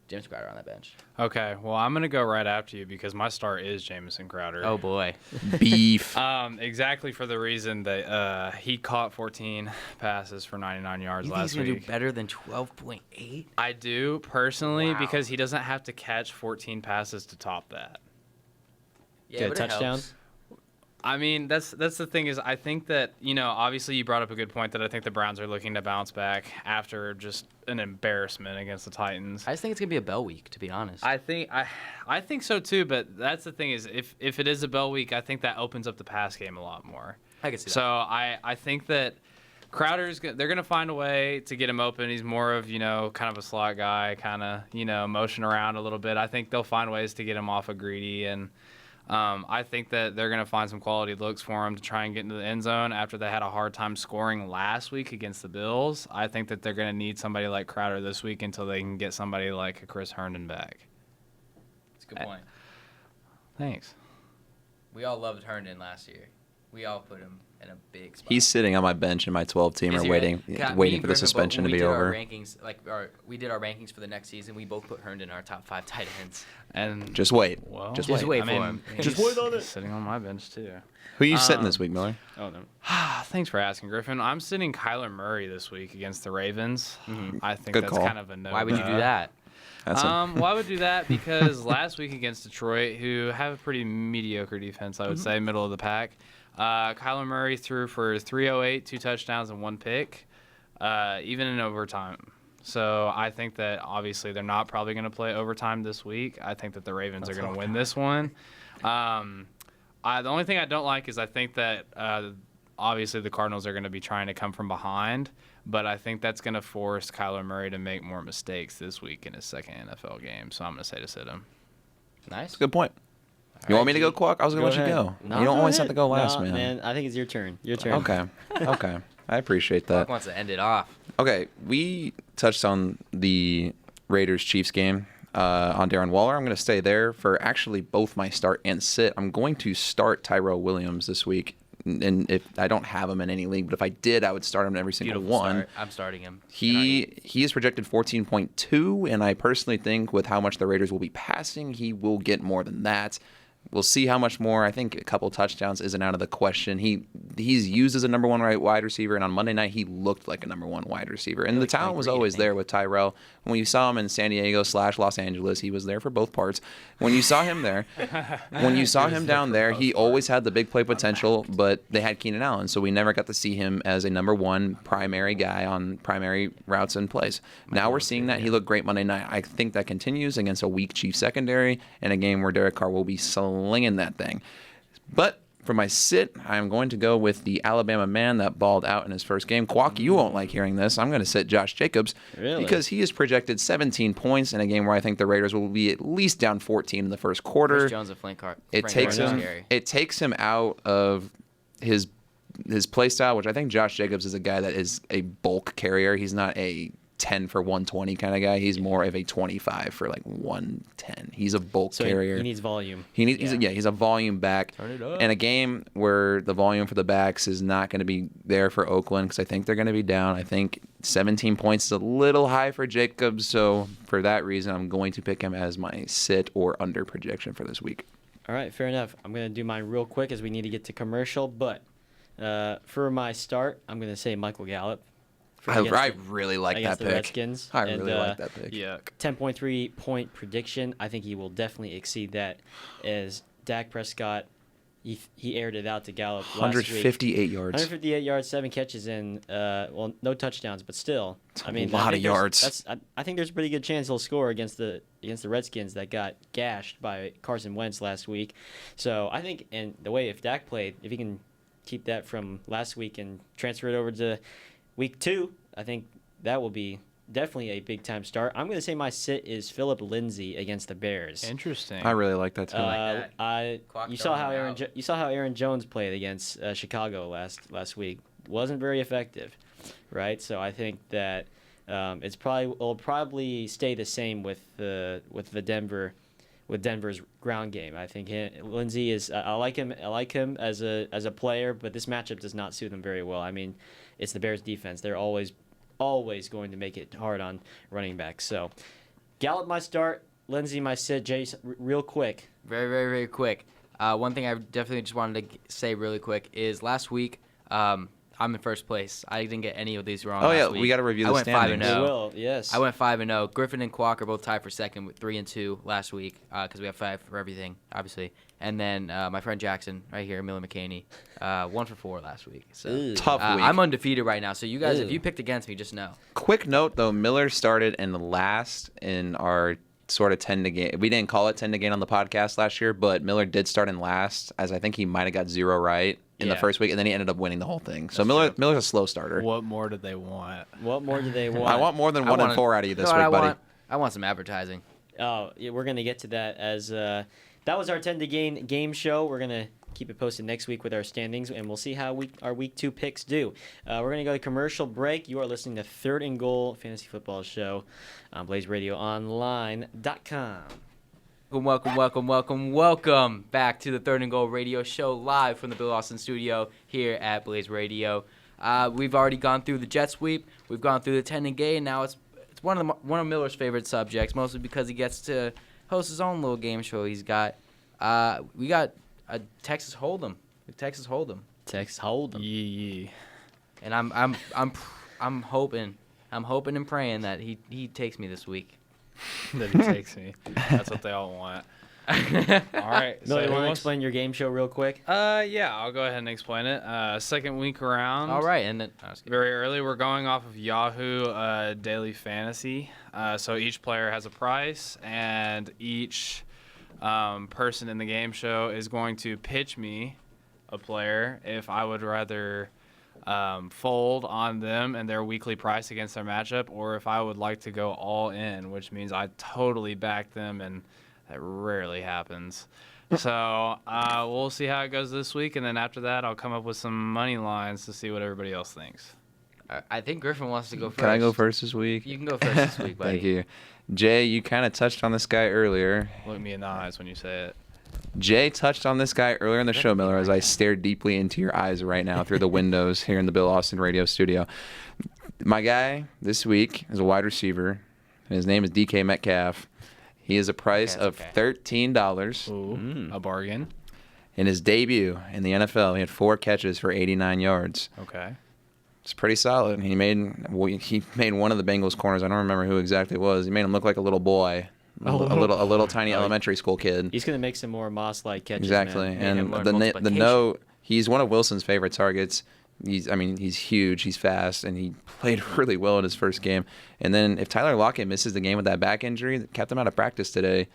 James Crowder on that bench. Okay, well, I'm going to go right after you because my start is Jamison Crowder. Oh, boy. Beef. Exactly for the reason that he caught 14 passes for 99 yards last week. You think he's going to do better than 12.8? I do, personally, because he doesn't have to catch 14 passes to top that. Yeah, get a touchdown? I mean, that's the thing is I think that, obviously you brought up a good point that I think the Browns are looking to bounce back after just an embarrassment against the Titans. I just think it's going to be a bell week, to be honest. I think so too, but that's the thing is if it is a bell week, I think that opens up the pass game a lot more. I can see that. So I think that they're going to find a way to get him open. He's more of, kind of a slot guy, kind of, motion around a little bit. I think they'll find ways to get him off of Greedy, and I think that they're going to find some quality looks for him to try and get into the end zone after they had a hard time scoring last week against the Bills. I think that they're going to need somebody like Crowder this week until they can get somebody like a Chris Herndon back. That's a good point. Thanks. We all loved Herndon last year. We all put him in a big spot. He's sitting on my bench in my 12-teamer waiting for the suspension to be over. We did our rankings for the next season. We both put Herndon in our top 5 tight ends. And just wait. Well, just wait for him. Just wait on it. Sitting on my bench too. Who are you sitting this week, Miller? Oh no. Thanks for asking, Griffin. I'm sitting Kyler Murray this week against the Ravens. Mm-hmm. I think Good that's call. kind of a no. Why would you do that? Why would do that? Because last week against Detroit, who have a pretty mediocre defense, I would say, middle of the pack, Kyler Murray threw for 308, 2 touchdowns, and 1 pick, even in overtime. So I think that obviously they're not probably going to play overtime this week. I think that the Ravens are going to win this one. The only thing I don't like is I think that obviously the Cardinals are going to be trying to come from behind, but I think that's going to force Kyler Murray to make more mistakes this week in his second NFL game. So I'm going to say to sit him. Nice. That's a good point. You want me to go, Quack? I was going to let you go. No, You don't always ahead. have to go last, No, man. I think it's your turn. Your turn. Okay. I appreciate that. Buck wants to end it off. Okay, we touched on the Raiders-Chiefs game on Darren Waller. I'm going to stay there for actually both my start and sit. I'm going to start Tyrell Williams this week. And if I don't have him in any league, but if I did, I would start him in every single Beautiful one. start. I'm starting him. He is projected 14.2, and I personally think with how much the Raiders will be passing, he will get more than that. We'll see how much more. I think a couple touchdowns isn't out of the question. He's used as a number one wide receiver, and on Monday night he looked like a number one wide receiver. And the talent was always there with Tyrell. When you saw him in San Diego / Los Angeles, he was there for both parts. When you saw him there, down there, he always had the big play potential, but they had Keenan Allen, so we never got to see him as a number one primary guy on primary routes and plays. Now we're seeing that. He looked great Monday night. I think that continues against a weak Chiefs secondary in a game where Derek Carr will be slinging that thing. But for my sit, I'm going to go with the Alabama man that balled out in his first game. Quack, you won't like hearing this. I'm going to sit Josh Jacobs because he is projected 17 points in a game where I think the Raiders will be at least down 14 in the first quarter. Chris Jones and It takes him out of his play style, which I think Josh Jacobs is a guy that is a bulk carrier. He's not a 10 for 120 kind of guy. He's more of a 25 for like 110. He's a bulk carrier. He needs volume. He's a volume back. Turn it up. In a game where the volume for the backs is not going to be there for Oakland because I think they're going to be down. I think 17 points is a little high for Jacobs, so for that reason, I'm going to pick him as my sit or under projection for this week. All right, fair enough. I'm going to do mine real quick as we need to get to commercial, but for my start, I'm going to say Michael Gallup. I really like that pick. Redskins. I really like that pick. Yuck. 10.3 point prediction. I think he will definitely exceed that. As Dak Prescott, he aired it out to Gallup last week. 158 yards. 158 yards, 7 catches, and no touchdowns, but still, a lot of yards. I think there's a pretty good chance he'll score against the Redskins that got gashed by Carson Wentz last week. So I think, and the way if Dak played, if he can keep that from last week and transfer it over to Week 2, I think that will be definitely a big-time start. I'm going to say my sit is Phillip Lindsay against the Bears. Interesting. I really like that too. You saw how Aaron Jones played against Chicago last week. Wasn't very effective, right? So I think that will probably stay the same with Denver's ground game. I think Lindsay is. I like him as a player, but this matchup does not suit him very well. I mean, it's the Bears defense. They're always going to make it hard on running backs. So, Gallup my start, Lindsay my sit. Jace, real quick. Very, very, very quick. One thing I definitely just wanted to say really quick is last week, I'm in first place. I didn't get any of these wrong. Last week. We got to review the standings. I went 5-0. We will, yes. I went 5-0. Griffin and Quack are both tied for second with 3-2 last week because we have 5 for everything, obviously. And then my friend Jackson, right here, Miller McCaney, 1 for 4 last week. So tough week. I'm undefeated right now. So you guys, if you picked against me, just know. Quick note though, Miller started in the last in our sort of 10 to gain. We didn't call it 10 to gain on the podcast last year, but Miller did start in last, as I think he might have got 0 right in the first week, and then he ended up winning the whole thing. So Miller's a slow starter. What more did they want? What more do they want? I want more than 1 and 4 out of you this week, buddy. I want some advertising. Oh, yeah, we're gonna get to that as that was our 10 to gain game show. We're gonna keep it posted next week with our standings, and we'll see how our week 2 picks do. We're gonna go to commercial break. You are listening to Third and Goal Fantasy Football Show on BlazeRadioOnline.com. Welcome back to the Third and Goal Radio Show live from the Bill Austin studio here at Blaze Radio. We've already gone through the jet sweep. We've gone through the 10 and gain. Now it's one of Miller's favorite subjects, mostly because he gets to host his own little game show. He's got we got a Texas Hold'em. Texas Hold'em. Yeah. And I'm hoping and praying that he takes me this week. That he takes me. That's what they all want. All right. Miller, you want to explain your game show real quick? Yeah, I'll go ahead and explain it. Second week around. All right, and then very early, we're going off of Yahoo Daily Fantasy. So each player has a price, and each person in the game show is going to pitch me a player, if I would rather fold on them and their weekly price against their matchup, or if I would like to go all in, which means I totally back them, and that rarely happens. So we'll see how it goes this week, and then after that, I'll come up with some money lines to see what everybody else thinks. I think Griffin wants to go first. Can I go first this week? You can go first this week, buddy. Thank you. Jay, you kind of touched on this guy earlier. Look me in the eyes when you say it. Jay touched on this guy earlier in the show, Miller, as I stare deeply into your eyes right now through the windows here in the Bill Austin radio studio. My guy this week is a wide receiver, and his name is DK Metcalf. He is a price of $13. Ooh, a bargain. In his debut in the NFL, he had 4 catches for 89 yards. Okay. It's pretty solid. He made one of the Bengals corners. I don't remember who exactly it was. He made him look like a little boy. A little tiny elementary school kid. He's going to make some more Moss-like catches. Exactly. Man. And the note, he's one of Wilson's favorite targets. He's huge, he's fast, and he played really well in his first game. And then if Tyler Lockett misses the game with that back injury that kept him out of practice today,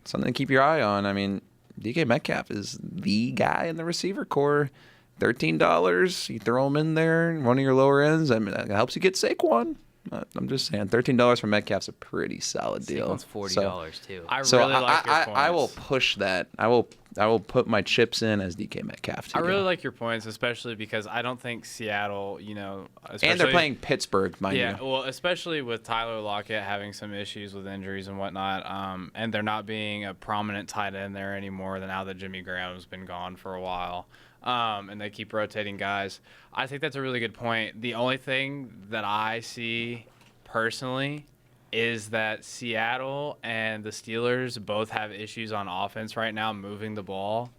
something to keep your eye on. I mean, DK Metcalf is the guy in the receiver core. $13, you throw him in there, one of your lower ends. I mean, that helps you get Saquon. I'm just saying, $13 for Metcalf's a pretty solid deal. Saquon's $40 too. I really like your points. I will push that. I will put my chips in as DK Metcalf. I really like your points, especially because I don't think Seattle, and they're playing Pittsburgh, mind you. Yeah, well, especially with Tyler Lockett having some issues with injuries and whatnot, and there not being a prominent tight end there anymore now that Jimmy Graham's been gone for a while. And they keep rotating guys. I think that's a really good point. The only thing that I see personally is that Seattle and the Steelers both have issues on offense right now moving the ball.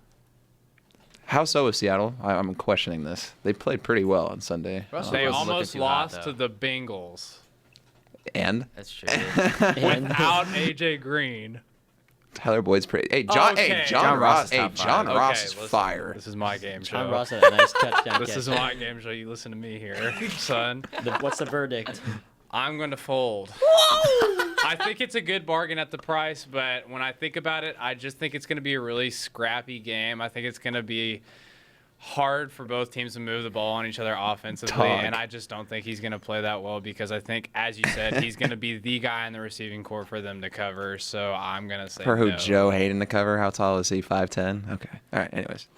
How so with Seattle? I'm questioning this. They played pretty well on Sunday. They almost lost to the Bengals. And? That's true. Without A.J. Green. Tyler Boyd's pretty. Hey, John Ross. Hey, John Ross is listen, fire. This is my game show. John Ross had a nice touchdown. This is my game show. You listen to me here, son. What's the verdict? I'm going to fold. I think it's a good bargain at the price, but when I think about it, I just think it's going to be a really scrappy game. I think it's going to be hard for both teams to move the ball on each other offensively, and I just don't think he's going to play that well because I think, as you said, he's going to be the guy in the receiving core for them to cover, so I'm going to say For who, no. Joe Hayden to cover? How tall is he? 5'10"? Okay. All right, anyways.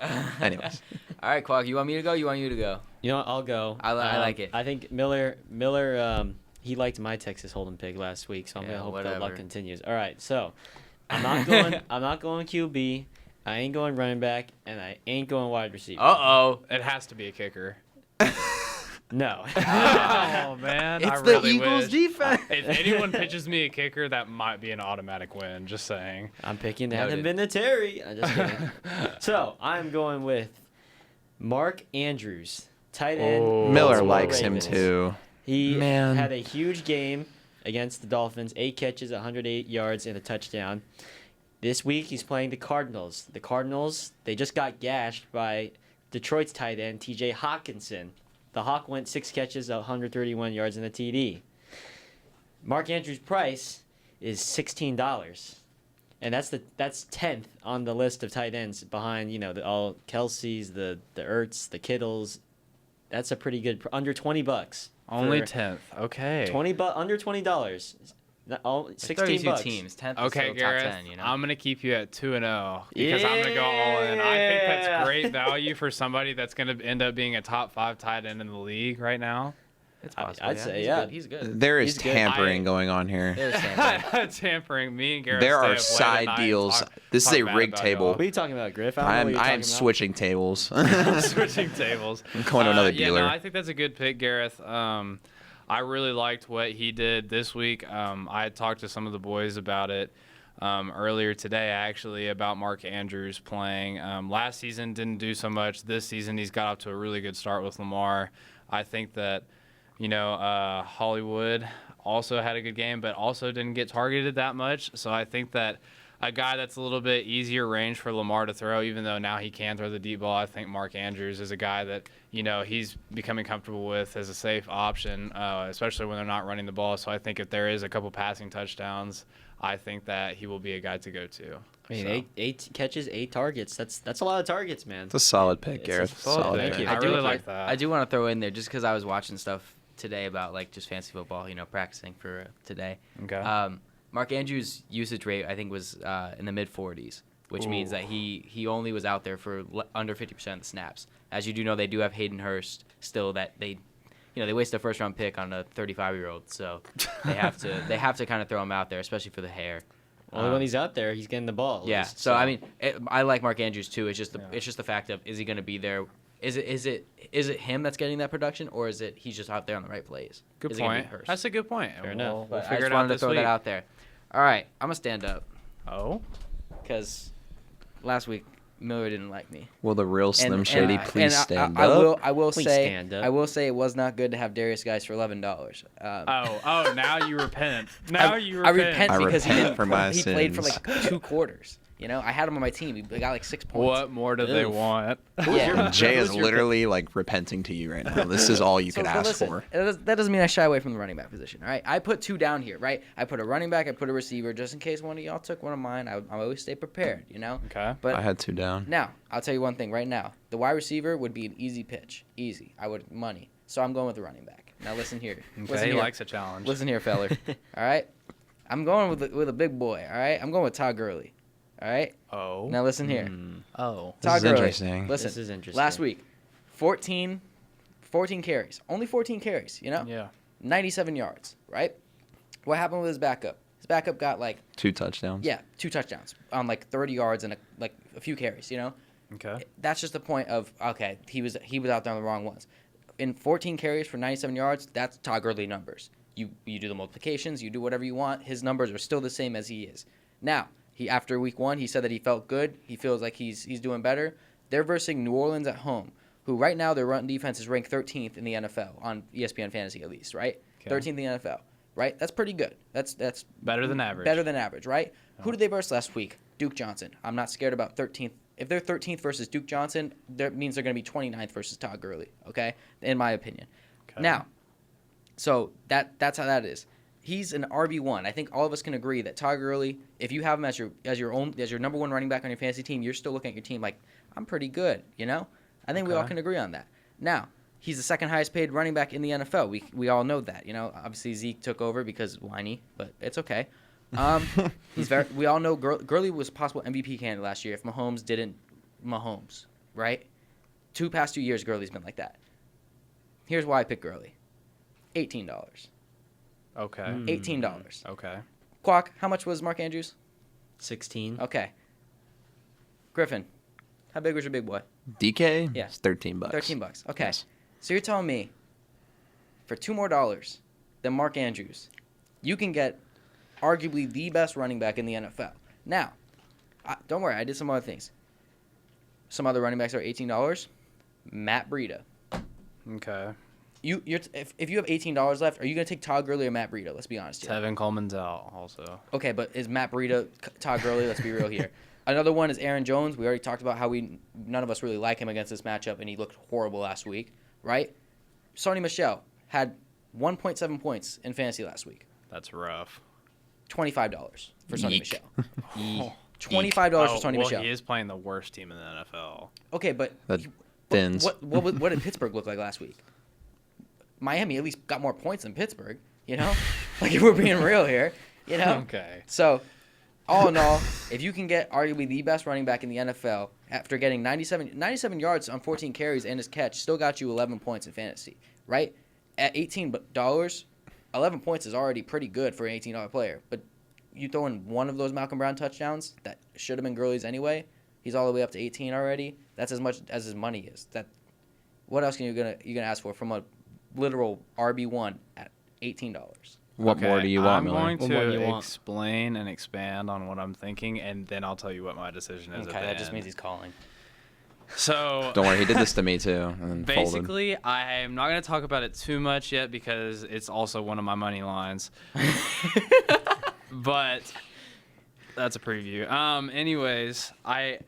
All right, Quack, you want me to go? You want you to go? You know what? I'll go. I like it. I think Miller, he liked my Texas Hold'em pick last week, so I'm going to hope that luck continues. All right, so I'm not going QB. I ain't going running back, and I ain't going wide receiver. Uh-oh. It has to be a kicker. No. Oh, man. It's I the really Eagles' wish. defense. If anyone pitches me a kicker, that might be an automatic win. Just saying. I'm picking Adam Vinatieri. I'm just kidding. So I'm going with Mark Andrews, tight end. Miller likes him too. He had a huge game against the Dolphins, 8 catches, 108 yards, and a touchdown. This week he's playing the Cardinals. The Cardinals, they just got gashed by Detroit's tight end, T.J. Hawkinson. The Hawk went 6 catches, 131 yards, and a TD. Mark Andrews' price is $16, and that's 10th on the list of tight ends behind all Kelsey's, the Ertz, the Kittles. That's a pretty good under $20. Only 10th. Okay. Under $20. $16. Teams. 10th okay, is Gareth, top 10, I'm going to keep you at 2-0 because I'm going to go all in. I think that's great value for somebody that's going to end up being a top 5 tight end in the league right now. It's possible. I'd say, yeah. He's good. There is tampering going on here. There's tampering. Tampering. Me and Gareth. There are side deals. This is a rigged table. What are you talking about, Griff? I am switching tables. Switching tables. I'm going to another dealer. No, I think that's a good pick, Gareth. I really liked what he did this week. I had talked to some of the boys about it earlier today, actually, about Mark Andrews playing. Last season didn't do so much. This season he's got off to a really good start with Lamar. I think that, Hollywood also had a good game, but also didn't get targeted that much. So I think that a guy that's a little bit easier range for Lamar to throw, even though now he can throw the deep ball, I think Mark Andrews is a guy that, he's becoming comfortable with as a safe option, especially when they're not running the ball. So I think if there is a couple passing touchdowns, I think that he will be a guy to go to. I mean, 8 catches, 8 targets. That's a lot of targets, man. It's a solid pick, Gareth. Solid Solid pick. pick. I really like that. I do want to throw in there just because I was watching stuff today about like just fantasy football, practicing for today. Okay. Mark Andrews' usage rate I think was in the mid 40s, which means that he only was out there for under 50% of the snaps. As you do know, they do have Hayden Hurst still that they waste a first round pick on a 35-year-old, so they have to kind of throw him out there, especially for the hair. Well, when he's out there, he's getting the ball. Yeah. least, so I mean, I like Mark Andrews too. It's just the fact of, is he going to be there? Is it him that's getting that production, or is it he's just out there on the right plays? Good Is it gonna point. be Hurst? That's a good point. Fair enough. We'll I figure just it out wanted to this throw week. that out there. All right, I'm gonna stand up Oh. because last week Miller didn't like me. Will the real Slim And- Shady and please I- stand I up? Please say stand up. I will say it was not good to have Darius Guys for $11. Now you repent. Now you I repent. repent I because he repent didn't. for my he played for sins. like 2 quarters. I had him on my team. He got like 6 points. What more do they Oof. want? Yeah. Jay is literally like repenting to you right now. This is all you could ask listen, for. that doesn't mean I shy away from the running back position. All right, I put 2 down here. Right, I put a running back. I put a receiver, just in case one of y'all took one of mine. I always stay prepared. Okay. But I had 2 down. now I'll tell you one thing. Right now, the wide receiver would be an easy pitch. Easy. I would money. So I'm going with the running back. Now listen here. Okay, Listen he here. likes a challenge. Listen here, feller. All right, I'm going with a big boy. All right, I'm going with Todd Gurley. All right. Oh. Now listen here. Oh. This Todd is Gurley. interesting. Listen, This is interesting. last week, 14 carries. Only 14 carries, Yeah. 97 yards, right? What happened with his backup? His backup got 2 touchdowns. 2 touchdowns on 30 yards and a few carries, Okay. That's just the point of, okay, he was out there on the wrong ones. In 14 carries for 97 yards, that's Todd Gurley numbers. You do the multiplications, you do whatever you want. His numbers are still the same as he is. Now, after week 1, he said that he felt good. He feels like he's doing better. They're versing New Orleans at home, who right now their run defense is ranked 13th in the NFL on ESPN Fantasy at least, right? Okay. 13th in the NFL, right? That's pretty good. That's Better than average. Better than average, right? Who did they verse last week? Duke Johnson. I'm not scared about 13th. If they're 13th versus Duke Johnson, that means they're going to be 29th versus Todd Gurley, okay? In my opinion. Okay. Now, so that's how that is. He's an RB1. I think all of us can agree that Todd Gurley, if you have him as your number 1 running back on your fantasy team, you're still looking at your team like, I'm pretty good, I think we all can agree on that. Now, he's the second highest paid running back in the NFL. We all know that, Obviously Zeke took over because whiny, but it's okay. We all know Gurley was a possible MVP candidate last year if Mahomes didn't Mahomes, right? Past 2 years, Gurley's been like that. Here's why I picked Gurley. $18. Okay. $18. Okay. Quack, how much was Mark Andrews? 16. Okay. Griffin, how big was your big boy? DK? Yeah. It's $13. $13. Okay. Yes. So you're telling me for $2 more than Mark Andrews, you can get arguably the best running back in the NFL. Now, don't worry, I did some other things. Some other running backs are $18. Matt Breida. Okay. If you have $18 left, are you going to take Todd Gurley or Matt Breida? Let's be honest here. Tevin Coleman's out also. Okay, but is Matt Breida Todd Gurley? Let's be real here. Another one is Aaron Jones. We already talked about how none of us really like him against this matchup, and he looked horrible last week, right? Sonny Michel had 1.7 points in fantasy last week. That's rough. $25 for Sonny Yeek. Michel. $25 for Sonny Michel. He is playing the worst team in the NFL. Okay, but That thins. what did Pittsburgh look like last week? Miami at least got more points than Pittsburgh, Like, if we're being real here, Okay. So, all in all, if you can get arguably the best running back in the NFL after getting 97 yards on 14 carries and his catch, still got you 11 points in fantasy, right? At $18, 11 points is already pretty good for an $18 player. But you throw in one of those Malcolm Brown touchdowns that should have been Gurley's anyway. He's all the way up to 18 already. That's as much as his money is. What else are you gonna ask for from a literal RB1 at $18? What more do you want, I'm Miller? going What more do you to want? explain and expand on what I'm thinking, and then I'll tell you what my decision is. Okay, at the that just end. means he's calling. So Don't worry, he did this to me too. And then folded. basically, I'm not going to talk about it too much yet because it's also one of my money lines. But that's a preview. Anyways, I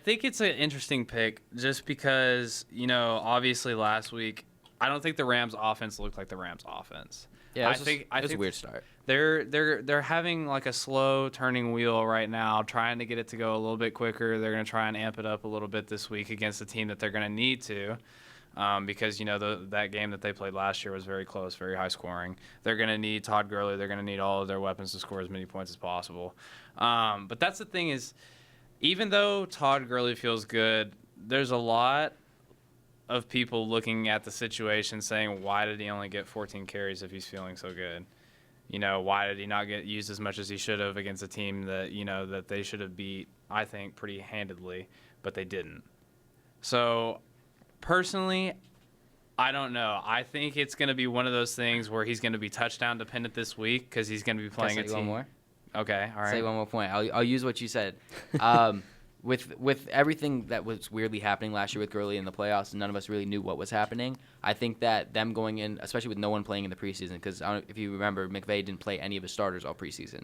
think it's an interesting pick just because, obviously last week, I don't think the Rams offense looked like the Rams offense. Yeah, I think it's a weird start. They're having like a slow turning wheel right now, trying to get it to go a little bit quicker. They're going to try and amp it up a little bit this week against a team that they're going to need to, because that game that they played last year was very close, very high scoring. They're going to need Todd Gurley. They're going to need all of their weapons to score as many points as possible. But that's the thing is, even though Todd Gurley feels good, there's a lot of people looking at the situation saying, why did he only get 14 carries if he's feeling so good? Why did he not get used as much as he should have against a team that, that they should have beat, I think, pretty handedly, but they didn't. So, personally, I don't know. I think it's going to be one of those things where he's going to be touchdown dependent this week because he's going to be playing a team. One more? Okay, all right. Say one more point. I'll use what you said. With everything that was weirdly happening last year with Gurley in the playoffs, none of us really knew what was happening. I think that them going in, especially with no one playing in the preseason, because if you remember, McVay didn't play any of his starters all preseason.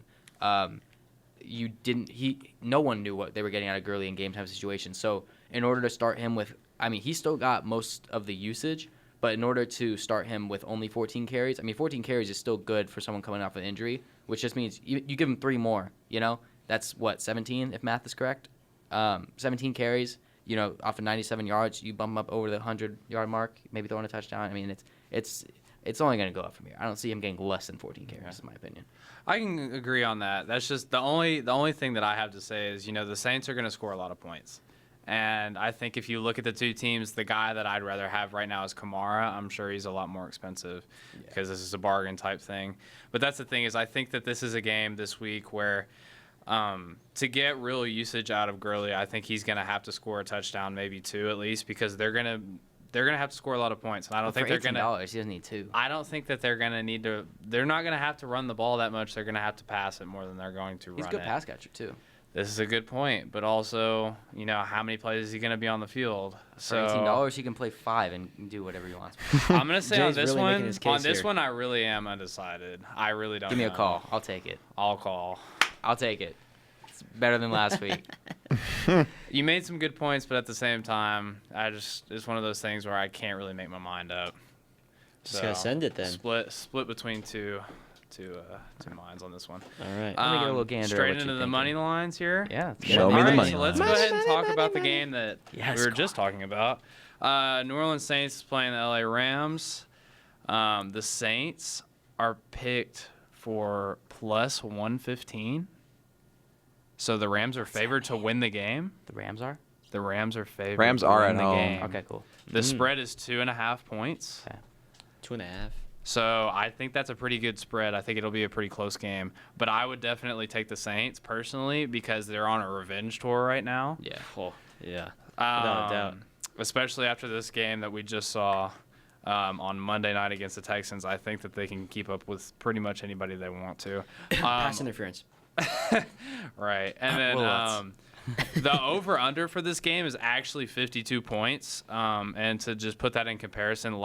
No one knew what they were getting out of Gurley in game time situations. So in order to start him with, he still got most of the usage, but in order to start him with only 14 carries, 14 carries is still good for someone coming off an injury, which just means you give him 3 more. That's what, 17 if math is correct. 17 carries, off of 97 yards, you bump him up over the 100-yard mark, maybe throwing a touchdown. It's only going to go up from here. I don't see him getting less than 14 carries, in my opinion. I can agree on that. That's just the only thing that I have to say is, the Saints are going to score a lot of points. And I think if you look at the two teams, the guy that I'd rather have right now is Kamara. I'm sure he's a lot more expensive because this is a bargain type thing. But that's the thing is I think that this is a game this week where to get real usage out of Gurley, I think he's going to have to score a touchdown, maybe 2 at least, because they're going to have to score a lot of points, and I don't think they're going to. $18, he doesn't need 2. I don't think that they're going to need to. They're not going to have to run the ball that much. They're going to have to pass it more than they're going to run it. He's a good pass catcher too. This is a good point, but also, how many plays is he going to be on the field? For $18, he can play 5 and do whatever he wants. I'm going to say on this really one, I really am undecided. I really don't. Give me know. a call. I'll take it. I'll call. I'll take it. It's better than last week. You made some good points, but at the same time, it's one of those things where I can't really make my mind up. Just gotta send it then. Split between two minds on this one. All right. Let me get a little gander. Straight into the money lines here. Yeah. Show me the money So let's go ahead and talk about the game that Yes, we were just talking about. New Orleans Saints is playing the LA Rams. The Saints are picked for plus 115. So the Rams are favored to win the game. The Rams are? The Rams are favored. Rams to are win at the home. game. Okay, cool. The spread is 2.5 points. Okay. 2.5. So I think that's a pretty good spread. I think it'll be a pretty close game. But I would definitely take the Saints personally because they're on a revenge tour right now. Yeah. Oh, yeah. Without a doubt. Especially after this game that we just saw on Monday night against the Texans. I think that they can keep up with pretty much anybody they want to. Pass interference. Right. And then the over-under for this game is actually 52 points. And to just put that in comparison,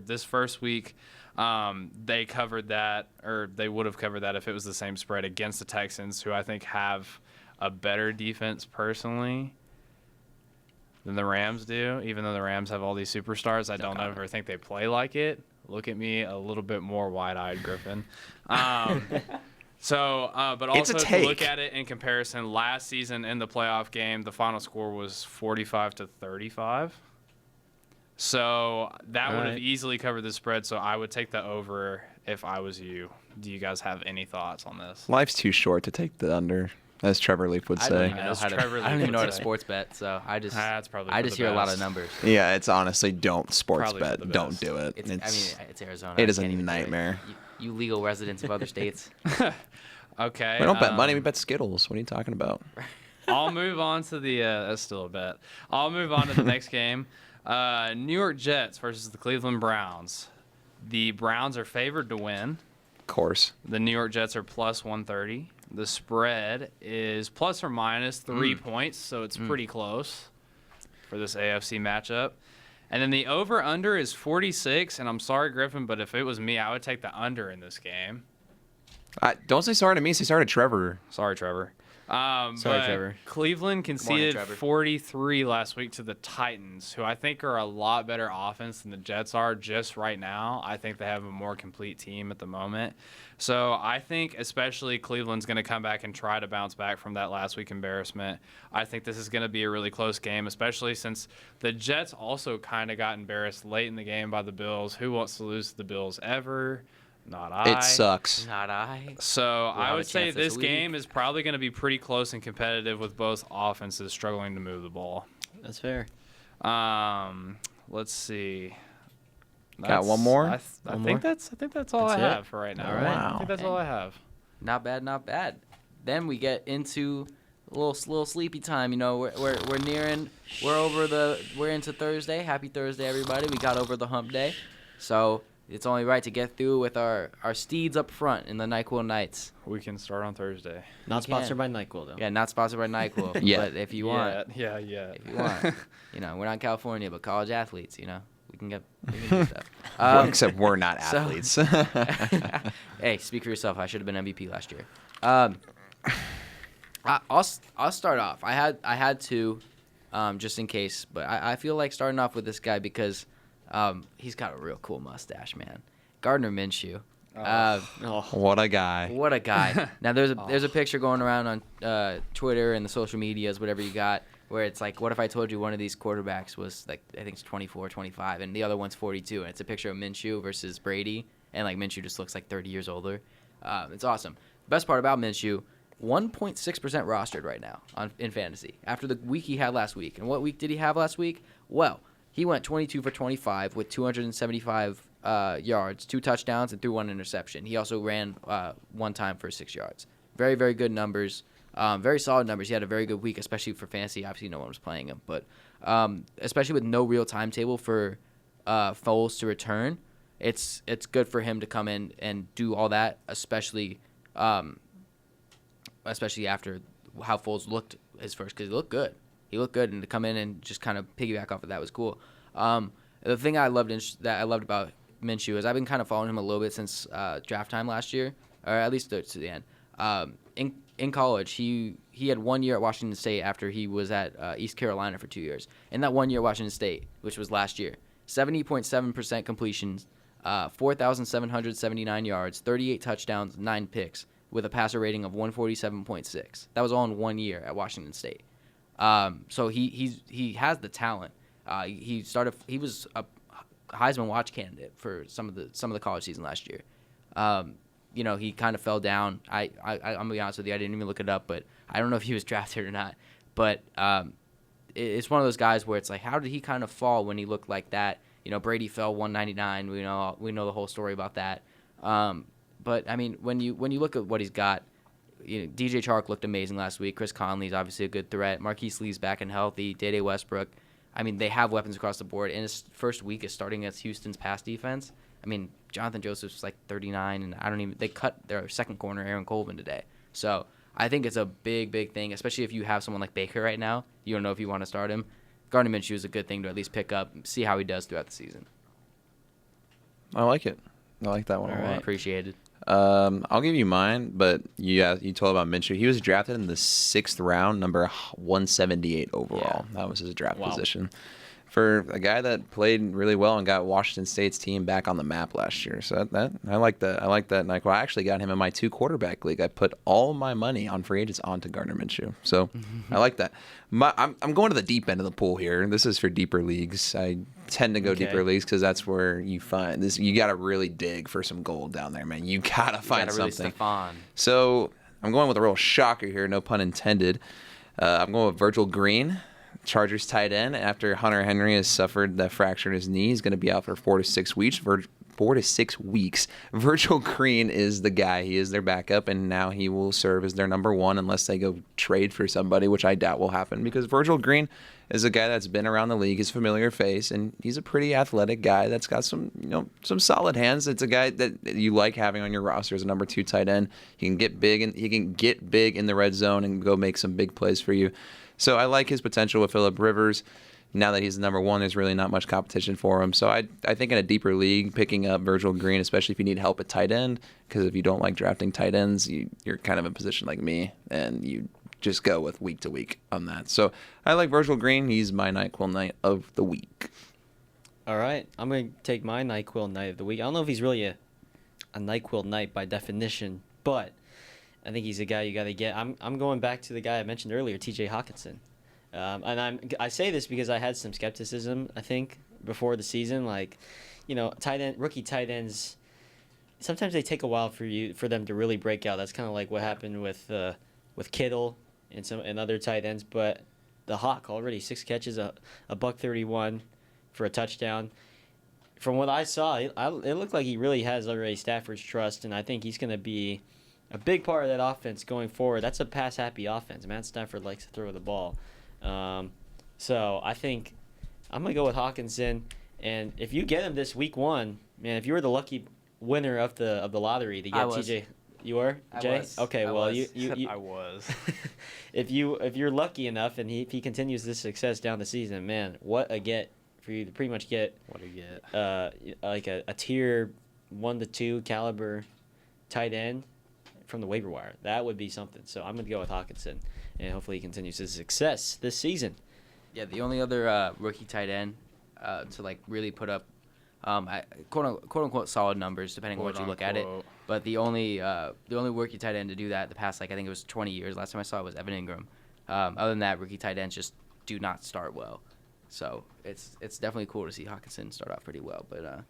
this first week, they covered that, or they would have covered that if it was the same spread against the Texans, who I think have a better defense personally than the Rams do. Even though the Rams have all these superstars, I don't ever think they play like it. Look at me a little bit more wide-eyed, Griffin. But also to look at it in comparison, last season in the playoff game, the final score was 45-35. So that would have easily covered the spread. So I would take the over if I was you. Do you guys have any thoughts on this? Life's too short to take the under, as Trevor Leaf would say. I don't even know how to sports bet, so I just hear a lot of numbers. Yeah, it's honestly don't sports Probably bet. Don't do it. It's Arizona. It is I a can't even do it. nightmare. You legal residents of other states. Okay. We don't bet money. We bet Skittles. What are you talking about? I'll move on to the that's still a bet. I'll move on to the next game. New York Jets versus the Cleveland Browns. The Browns are favored to win. Of course. The New York Jets are plus 130. The spread is plus or minus 3 points, so it's pretty close for this AFC matchup. And then the over-under is 46, and I'm sorry, Griffin, but if it was me, I would take the under in this game. Don't say sorry to me. Say sorry to Trevor. Sorry, Trevor. Sorry, but Trevor. Cleveland conceded Trevor. 43 last week to the Titans, who I think are a lot better offense than the Jets are just right now. I think they have a more complete team at the moment. So I think especially Cleveland's going to come back and try to bounce back from that last week embarrassment. I think this is going to be a really close game, especially since the Jets also kind of got embarrassed late in the game by the Bills. Who wants to lose to the Bills ever? Not I. It sucks. Not I. So I have would a say chance this this week. game is probably going to be pretty close and competitive with both offenses struggling to move the ball. That's fair. Let's see. Got one more? I think that's all That's I it? have for right now. All Right? right. I think that's all I have. Not bad, not bad. Then we get into a little sleepy time. You know, we're nearing. We're into Thursday. Happy Thursday, everybody. We got over the hump day, so it's only right to get through with our steeds up front in the NyQuil Knights. We can start on Thursday. Not can. sponsored by NyQuil, though. Yeah, not sponsored by NyQuil. Yeah. But if you want, Yeah. if you want, you know, we're not in California, but college athletes, you know, we can do stuff. Except we're not so- athletes. Hey, speak for yourself. I should have been MVP last year. I'll start off. I had to, just in case, but I feel like starting off with this guy because he's got a real cool mustache, man. Gardner Minshew. What a guy. What a guy. Now there's a picture going around on Twitter and the social medias, whatever you got, where it's like, what if I told you one of these quarterbacks was like, I think it's 24, 25, and the other one's 42, and it's a picture of Minshew versus Brady, and like Minshew just looks like 30 years older. It's awesome. Best part about Minshew, 1.6% rostered right now in fantasy after the week he had last week. And what week did he have last week? Well, he went 22 for 25 with 275 yards, 2 touchdowns, and threw 1 interception. He also ran 1 time for 6 yards. Very, very good numbers. Very solid numbers. He had a very good week, especially for fantasy. Obviously, no one was playing him. But especially with no real timetable for Foles to return, it's good for him to come in and do all that, especially after how Foles looked his first, because he looked good. He looked good, and to come in and just kind of piggyback off of that was cool. The thing I loved about Minshew is I've been kind of following him a little bit since draft time last year, or at least to the end. In college, he had 1 year at Washington State after he was at East Carolina for 2 years. In that 1 year at Washington State, which was last year, 70.7% completions, 4,779 yards, 38 touchdowns, 9 picks, with a passer rating of 147.6. That was all in 1 year at Washington State. So he has the talent. He was a Heisman watch candidate for some of the college season last year. You know, he kind of fell down. I'm gonna be honest with you, I didn't even look it up, but I don't know if he was drafted or not. But it's one of those guys where it's like, how did he kind of fall when he looked like that? You know, Brady fell 199. We know the whole story about that. But I mean, when you look at what he's got, you know, DJ Chark looked amazing last week. Chris Conley's obviously a good threat. Marquise Lee's back and healthy. Day Westbrook. I mean, they have weapons across the board. And his first week is starting against Houston's pass defense. I mean, Jonathan Joseph's like 39, and they cut their second corner, Aaron Colvin, today. So I think it's a big, big thing, especially if you have someone like Baker right now. You don't know if you want to start him. Gardner Minshew is a good thing to at least pick up, see how he does throughout the season. I like it. I like that one a lot. Appreciated. I'll give you mine, but you told about Minshew. He was drafted in the 6th round, number 178 overall. Yeah. That was his draft position. For a guy that played really well and got Washington State's team back on the map last year. So that I like that. I like that. Like, well, I actually got him in my 2 quarterback league. I put all my money on free agents onto Gardner Minshew. So I like that. I'm going to the deep end of the pool here. This is for deeper leagues. I tend to go deeper leagues because that's where you find this. You got to really dig for some gold down there, man. You got to find something. So I'm going with a real shocker here, no pun intended. I'm going with Virgil Green, Chargers tight end. After Hunter Henry has suffered the fracture in his knee, he's going to be out for 4 to 6 weeks. 4 to 6 weeks. Virgil Green is the guy. He is their backup, and now he will serve as their number 1 unless they go trade for somebody, which I doubt will happen, because Virgil Green is a guy that's been around the league. He's a familiar face, and he's a pretty athletic guy that's got some solid hands. It's a guy that you like having on your roster as a number 2 tight end. He can get big, and he can get big in the red zone and go make some big plays for you. So I like his potential with Phillip Rivers. Now that he's the number 1, there's really not much competition for him. So I think in a deeper league, picking up Virgil Green, especially if you need help at tight end, because if you don't like drafting tight ends, you're kind of in a position like me, and you just go with week to week on that. So I like Virgil Green. He's my NyQuil Knight of the week. All right, I'm going to take my NyQuil Knight of the week. I don't know if he's really a NyQuil Knight by definition, but I think he's a guy you got to get. I'm going back to the guy I mentioned earlier, T.J. Hawkinson. And I say this because I had some skepticism, I think, before the season. Like, rookie tight ends, sometimes they take a while for them to really break out. That's kind of like what happened with Kittle and other tight ends. But the Hawk already 6 catches, a $131 for a touchdown. From what I saw, it looked like he really has already Stafford's trust, and I think he's going to be a big part of that offense going forward. That's a pass-happy offense. Matt Stafford likes to throw the ball. So I think I'm going to go with Hawkinson. And if you get him this week 1, man, if you were the lucky winner of the lottery to get TJ, you were, Jay? I was. Okay, you I was. if you're lucky enough and if he continues this success down the season, man, what a get for you to pretty much get like a tier 1 to 2 caliber tight end from the waiver wire. That would be something. So I'm going to go with Hawkinson, and hopefully he continues his success this season. Yeah, the only other rookie tight end to like really put up quote unquote solid numbers, depending on what you look at it. But the only rookie tight end to do that the past, like, I think it was 20 years. Last time I saw it was Evan Ingram. Other than that, rookie tight ends just do not start well. So it's definitely cool to see Hawkinson start off pretty well. But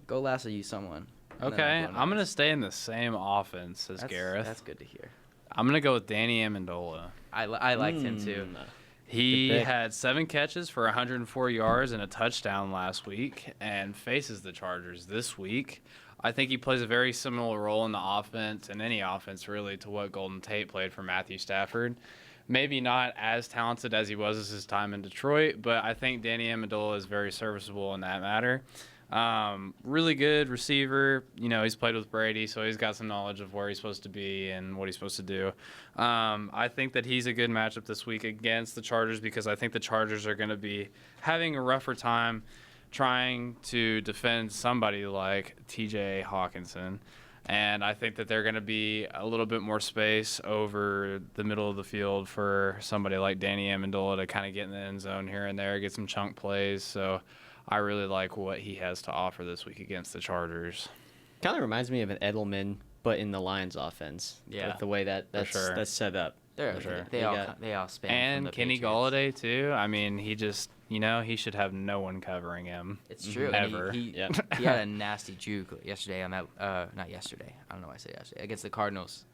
go lasso you someone. Okay, I'm going to stay in the same offense as Gareth. That's good to hear. I'm going to go with Danny Amendola. I liked him too. He had 7 catches for 104 yards and a touchdown last week and faces the Chargers this week. I think he plays a very similar role in the offense, and any offense really, to what Golden Tate played for Matthew Stafford. Maybe not as talented as he was as his time in Detroit, but I think Danny Amendola is very serviceable in that matter. Really good receiver. He's played with Brady, so he's got some knowledge of where he's supposed to be and what he's supposed to do. I think that he's a good matchup this week against the Chargers because I think the Chargers are going to be having a rougher time trying to defend somebody like T.J. Hawkinson. And I think that they're going to be a little bit more space over the middle of the field for somebody like Danny Amendola to kind of get in the end zone here and there, get some chunk plays. So I really like what he has to offer this week against the Chargers. Kind of reminds me of an Edelman, but in the Lions offense. Yeah. Like the way that's set up. They all span. And from the Kenny Patriots. Golladay, too. I mean, he just, he should have no one covering him. It's true. Ever. He had a nasty juke yesterday on that. Not yesterday. I don't know why I say yesterday. Against the Cardinals.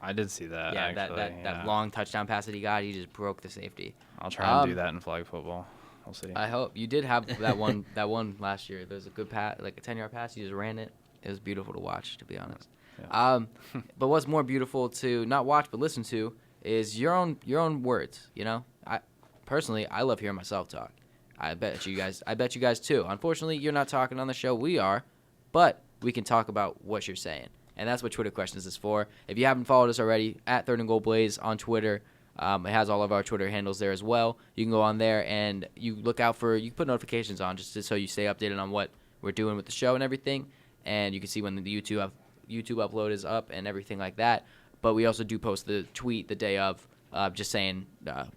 I did see that. Yeah, actually. that long touchdown pass that he got, he just broke the safety. I'll try and do that in flag football. We'll see. I hope. You did have that one last year. There was a good pass, like a 10-yard pass. You just ran it. It was beautiful to watch, to be honest. Yeah. But what's more beautiful to not watch but listen to is your own words. I love hearing myself talk. I bet you guys too. Unfortunately, you're not talking on the show. We are, but we can talk about what you're saying, and that's what Twitter Questions is for. If you haven't followed us already, at Third and Goal Blaze on Twitter. It has all of our Twitter handles there as well. You can go on there and you look out for, you can put notifications on just so you stay updated on what we're doing with the show and everything. And you can see when the YouTube upload is up and everything like that. But we also do post the tweet the day of, just saying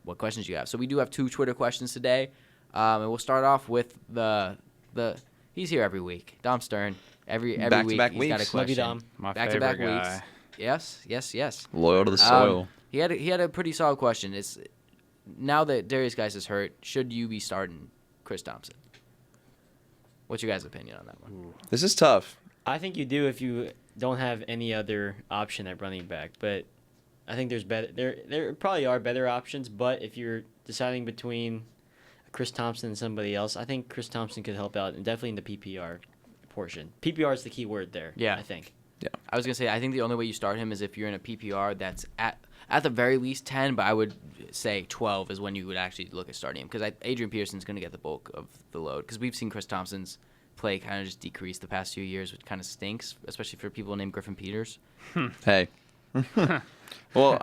what questions you have. So we do have 2 Twitter questions today. And we'll start off with the he's here every week. Dom Stern. Every week he's got a question. Love you, Dom. My Back-to-back favorite guy. weeks. Yes. Loyal to the soil. He had a pretty solid question. It's now that Darius Geis is hurt, should you be starting Chris Thompson? What's your guys' opinion on that one? This is tough. I think you do if you don't have any other option at running back, but I think there probably are better options, but if you're deciding between Chris Thompson and somebody else, I think Chris Thompson could help out, and definitely in the PPR portion. PPR is the key word there, I think. Yeah. I was going to say, I think the only way you start him is if you're in a PPR that's at the very least 10, but I would say 12 is when you would actually look at starting him because Adrian Peterson's going to get the bulk of the load because we've seen Chris Thompson's play kind of just decrease the past few years, which kind of stinks, especially for people named Griffin Peters. Hey, Well,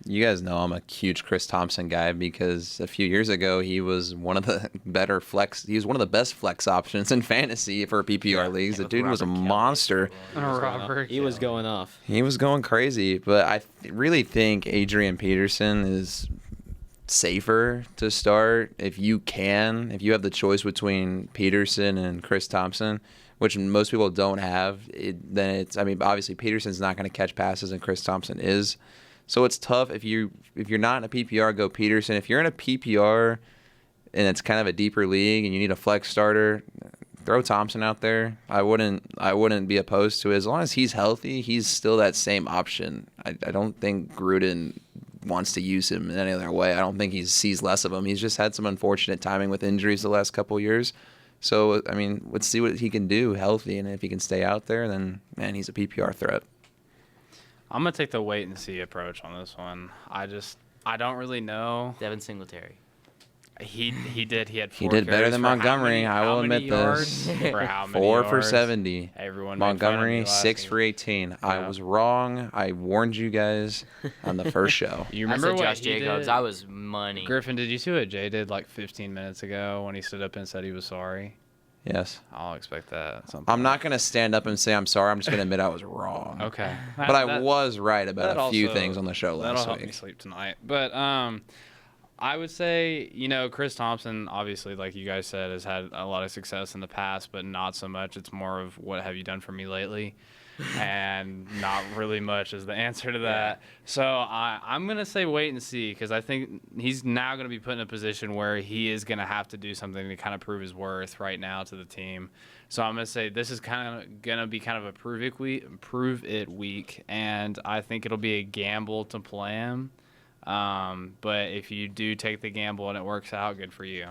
you guys know I'm a huge Chris Thompson guy because a few years ago he was one of the better flex. He was one of the best flex options in fantasy for PPR leagues. The dude was a monster. He was going off. He was going crazy, but I really think Adrian Peterson is safer to start if you have the choice between Peterson and Chris Thompson, which most people don't have. Obviously Peterson's not going to catch passes and Chris Thompson is. So it's tough if you're not in a PPR, go Peterson. If you're in a PPR and it's kind of a deeper league and you need a flex starter, throw Thompson out there. I wouldn't be opposed to it. As long as he's healthy, he's still that same option. I don't think Gruden wants to use him in any other way. I don't think he sees less of him. He's just had some unfortunate timing with injuries the last couple of years. So, let's see what he can do healthy, and if he can stay out there, then, man, he's a PPR threat. I'm going to take the wait-and-see approach on this one. I don't really know. Devin Singletary. He did. He had 4 He did better carries than for Montgomery. I will admit yards? this. For how many 4 yards? for 70. Everyone Montgomery 6 for 18. I was wrong. I warned you guys on the first show. You remember I said what Josh Jacobs? did? I was money. Griffin, did you see what Jay did like 15 minutes ago when he stood up and said he was sorry? Yes. I'll expect that at some point. I'm not going to stand up and say I'm sorry. I'm just going to admit I was wrong. Okay. But I was right about a few things on the show last That'll help week. me sleep tonight. But I would say, Chris Thompson, obviously, like you guys said, has had a lot of success in the past, but not so much. It's more of what have you done for me lately? And not really much is the answer to that. So I'm going to say wait and see, because I think he's now going to be put in a position where he is going to have to do something to kind of prove his worth right now to the team. So I'm going to say this is kind of going to be kind of a prove it week, and I think it'll be a gamble to play him. But if you do take the gamble and it works out, good for you.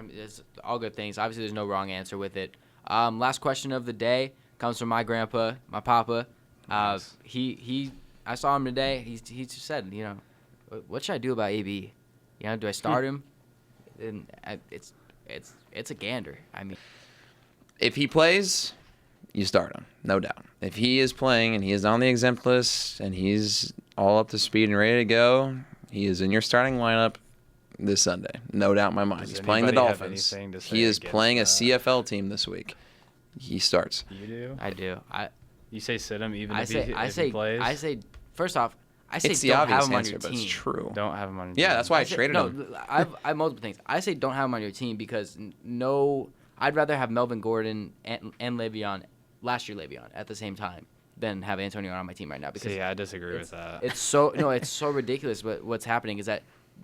It's all good things. Obviously, there's no wrong answer with it. Last question of the day comes from my grandpa, my papa. Nice. I saw him today. He just said, what should I do about AB? Do I start him? And it's a gander. If he plays, you start him, no doubt. If he is playing and he is on the exempt list and he's all up to speed and ready to go, he is in your starting lineup this Sunday. No doubt in my mind. He's playing the Dolphins. He is playing a CFL team this week. He starts. You do? I do. You say sit him even if he plays? I say, first off, it's the don't have obvious him on answer, your but team. it's true. Don't have him on your team. Yeah, that's why I traded him. I have multiple things. I say don't have him on your team because I'd rather have Melvin Gordon and Le'Veon, last year Le'Veon, at the same time than have Antonio on my team right now. Because I disagree with that. It's so ridiculous. But what's happening is that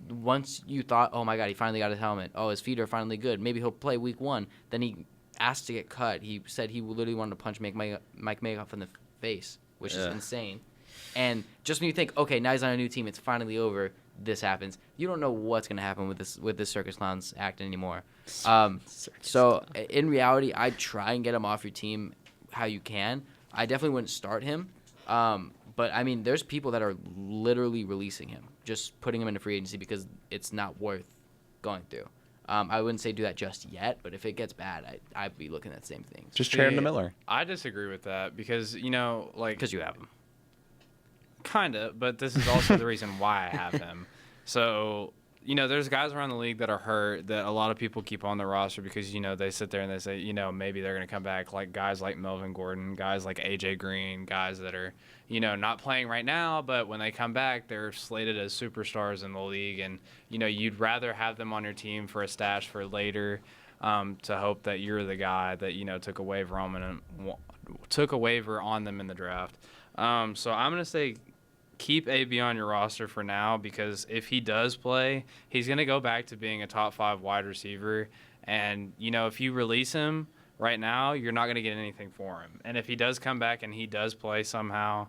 once you thought, oh my God, he finally got his helmet. Oh, his feet are finally good. Maybe he'll play week 1. Then he asked to get cut. He said he literally wanted to punch Mike Mayoff in the face, which is insane. And just when you think, okay, now he's on a new team, it's finally over, this happens. You don't know what's going to happen with this Circus Clowns act anymore. So in reality, I'd try and get him off your team how you can. I definitely wouldn't start him. But, there's people that are literally releasing him, just putting him into free agency because it's not worth going through. I wouldn't say do that just yet, but if it gets bad, I'd be looking at the same things. Just trade him to Miller. I disagree with that because, because you have him. Kind of, but this is also the reason why I have him. So, there's guys around the league that are hurt that a lot of people keep on the roster because, they sit there and they say, maybe they're going to come back, like guys like Melvin Gordon, guys like A.J. Green, guys that are, not playing right now, but when they come back, they're slated as superstars in the league. And, you'd rather have them on your team for a stash for later to hope that you're the guy that, took a waiver on them in the draft. So I'm going to say keep AB on your roster for now because if he does play, he's going to go back to being a top 5 wide receiver. And, if you release him right now, you're not going to get anything for him. And if he does come back and he does play somehow,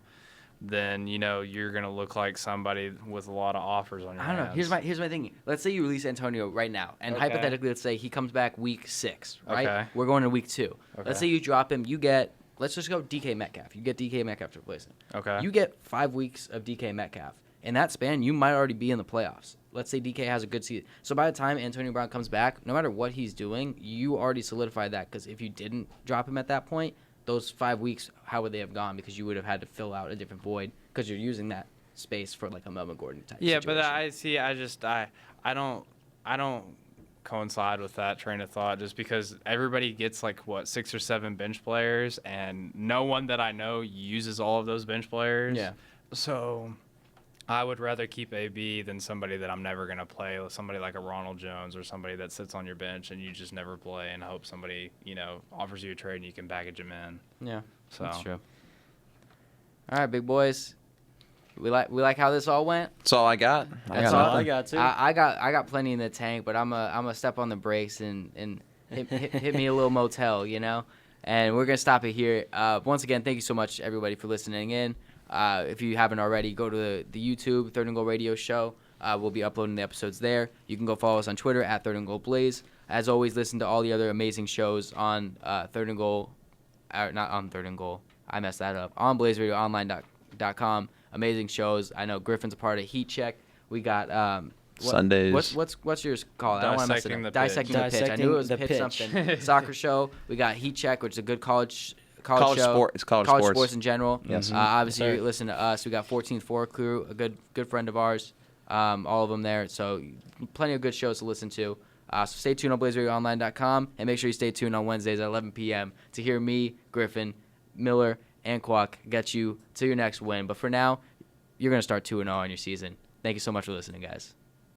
then, you're going to look like somebody with a lot of offers on your hands. I don't know. Here's my thing. Let's say you release Antonio right now. And hypothetically, let's say he comes back week 6, right? Okay. We're going to week 2. Okay. Let's say you drop him. You get... Let's just go DK Metcalf. You get DK Metcalf to replace him. Okay. You get 5 weeks of DK Metcalf. In that span, you might already be in the playoffs. Let's say DK has a good season. So by the time Antonio Brown comes back, no matter what he's doing, you already solidified that because if you didn't drop him at that point, those 5 weeks, how would they have gone? Because you would have had to fill out a different void because you're using that space for like a Melvin Gordon type situation. But I don't coincide with that train of thought just because everybody gets like 6 or 7 bench players and no one that I know uses all of those bench players. Yeah. So I would rather keep AB than somebody that I'm never going to play, somebody like a Ronald Jones or somebody that sits on your bench and you just never play and hope somebody, offers you a trade and you can package them in. Yeah, So that's true. All right, big boys. We like how this all went. That's all I got. That's all nothing. I got too. I got plenty in the tank, but I'm a step on the brakes and hit me a little motel, And we're gonna stop it here. Once again, thank you so much everybody for listening in. If you haven't already, go to the YouTube Third and Goal Radio Show. We'll be uploading the episodes there. You can go follow us on Twitter at Third and Goal Blaze. As always, listen to all the other amazing shows on Third and Goal, not on Third and Goal. I messed that up. On BlazeRadioOnline.com. Amazing shows. I know Griffin's a part of Heat Check. We got Sundays. What's yours called? I don't want to mess it up. Dissecting the pitch. I Dissecting knew it was the pitch pitch. something. Soccer show. We got Heat Check, which is a good college College show. sport. It's college sports in general. Yes. Obviously, Yes, you listen to us. We got 14th Floor Crew, a good friend of ours. All of them there. So plenty of good shows to listen to. So stay tuned on BlazeRadioOnline.com and make sure you stay tuned on Wednesdays at 11 p.m. to hear me, Griffin, Miller, and Kwok get you to your next win. But for now, you're going to start 2-0 on your season. Thank you so much for listening, guys.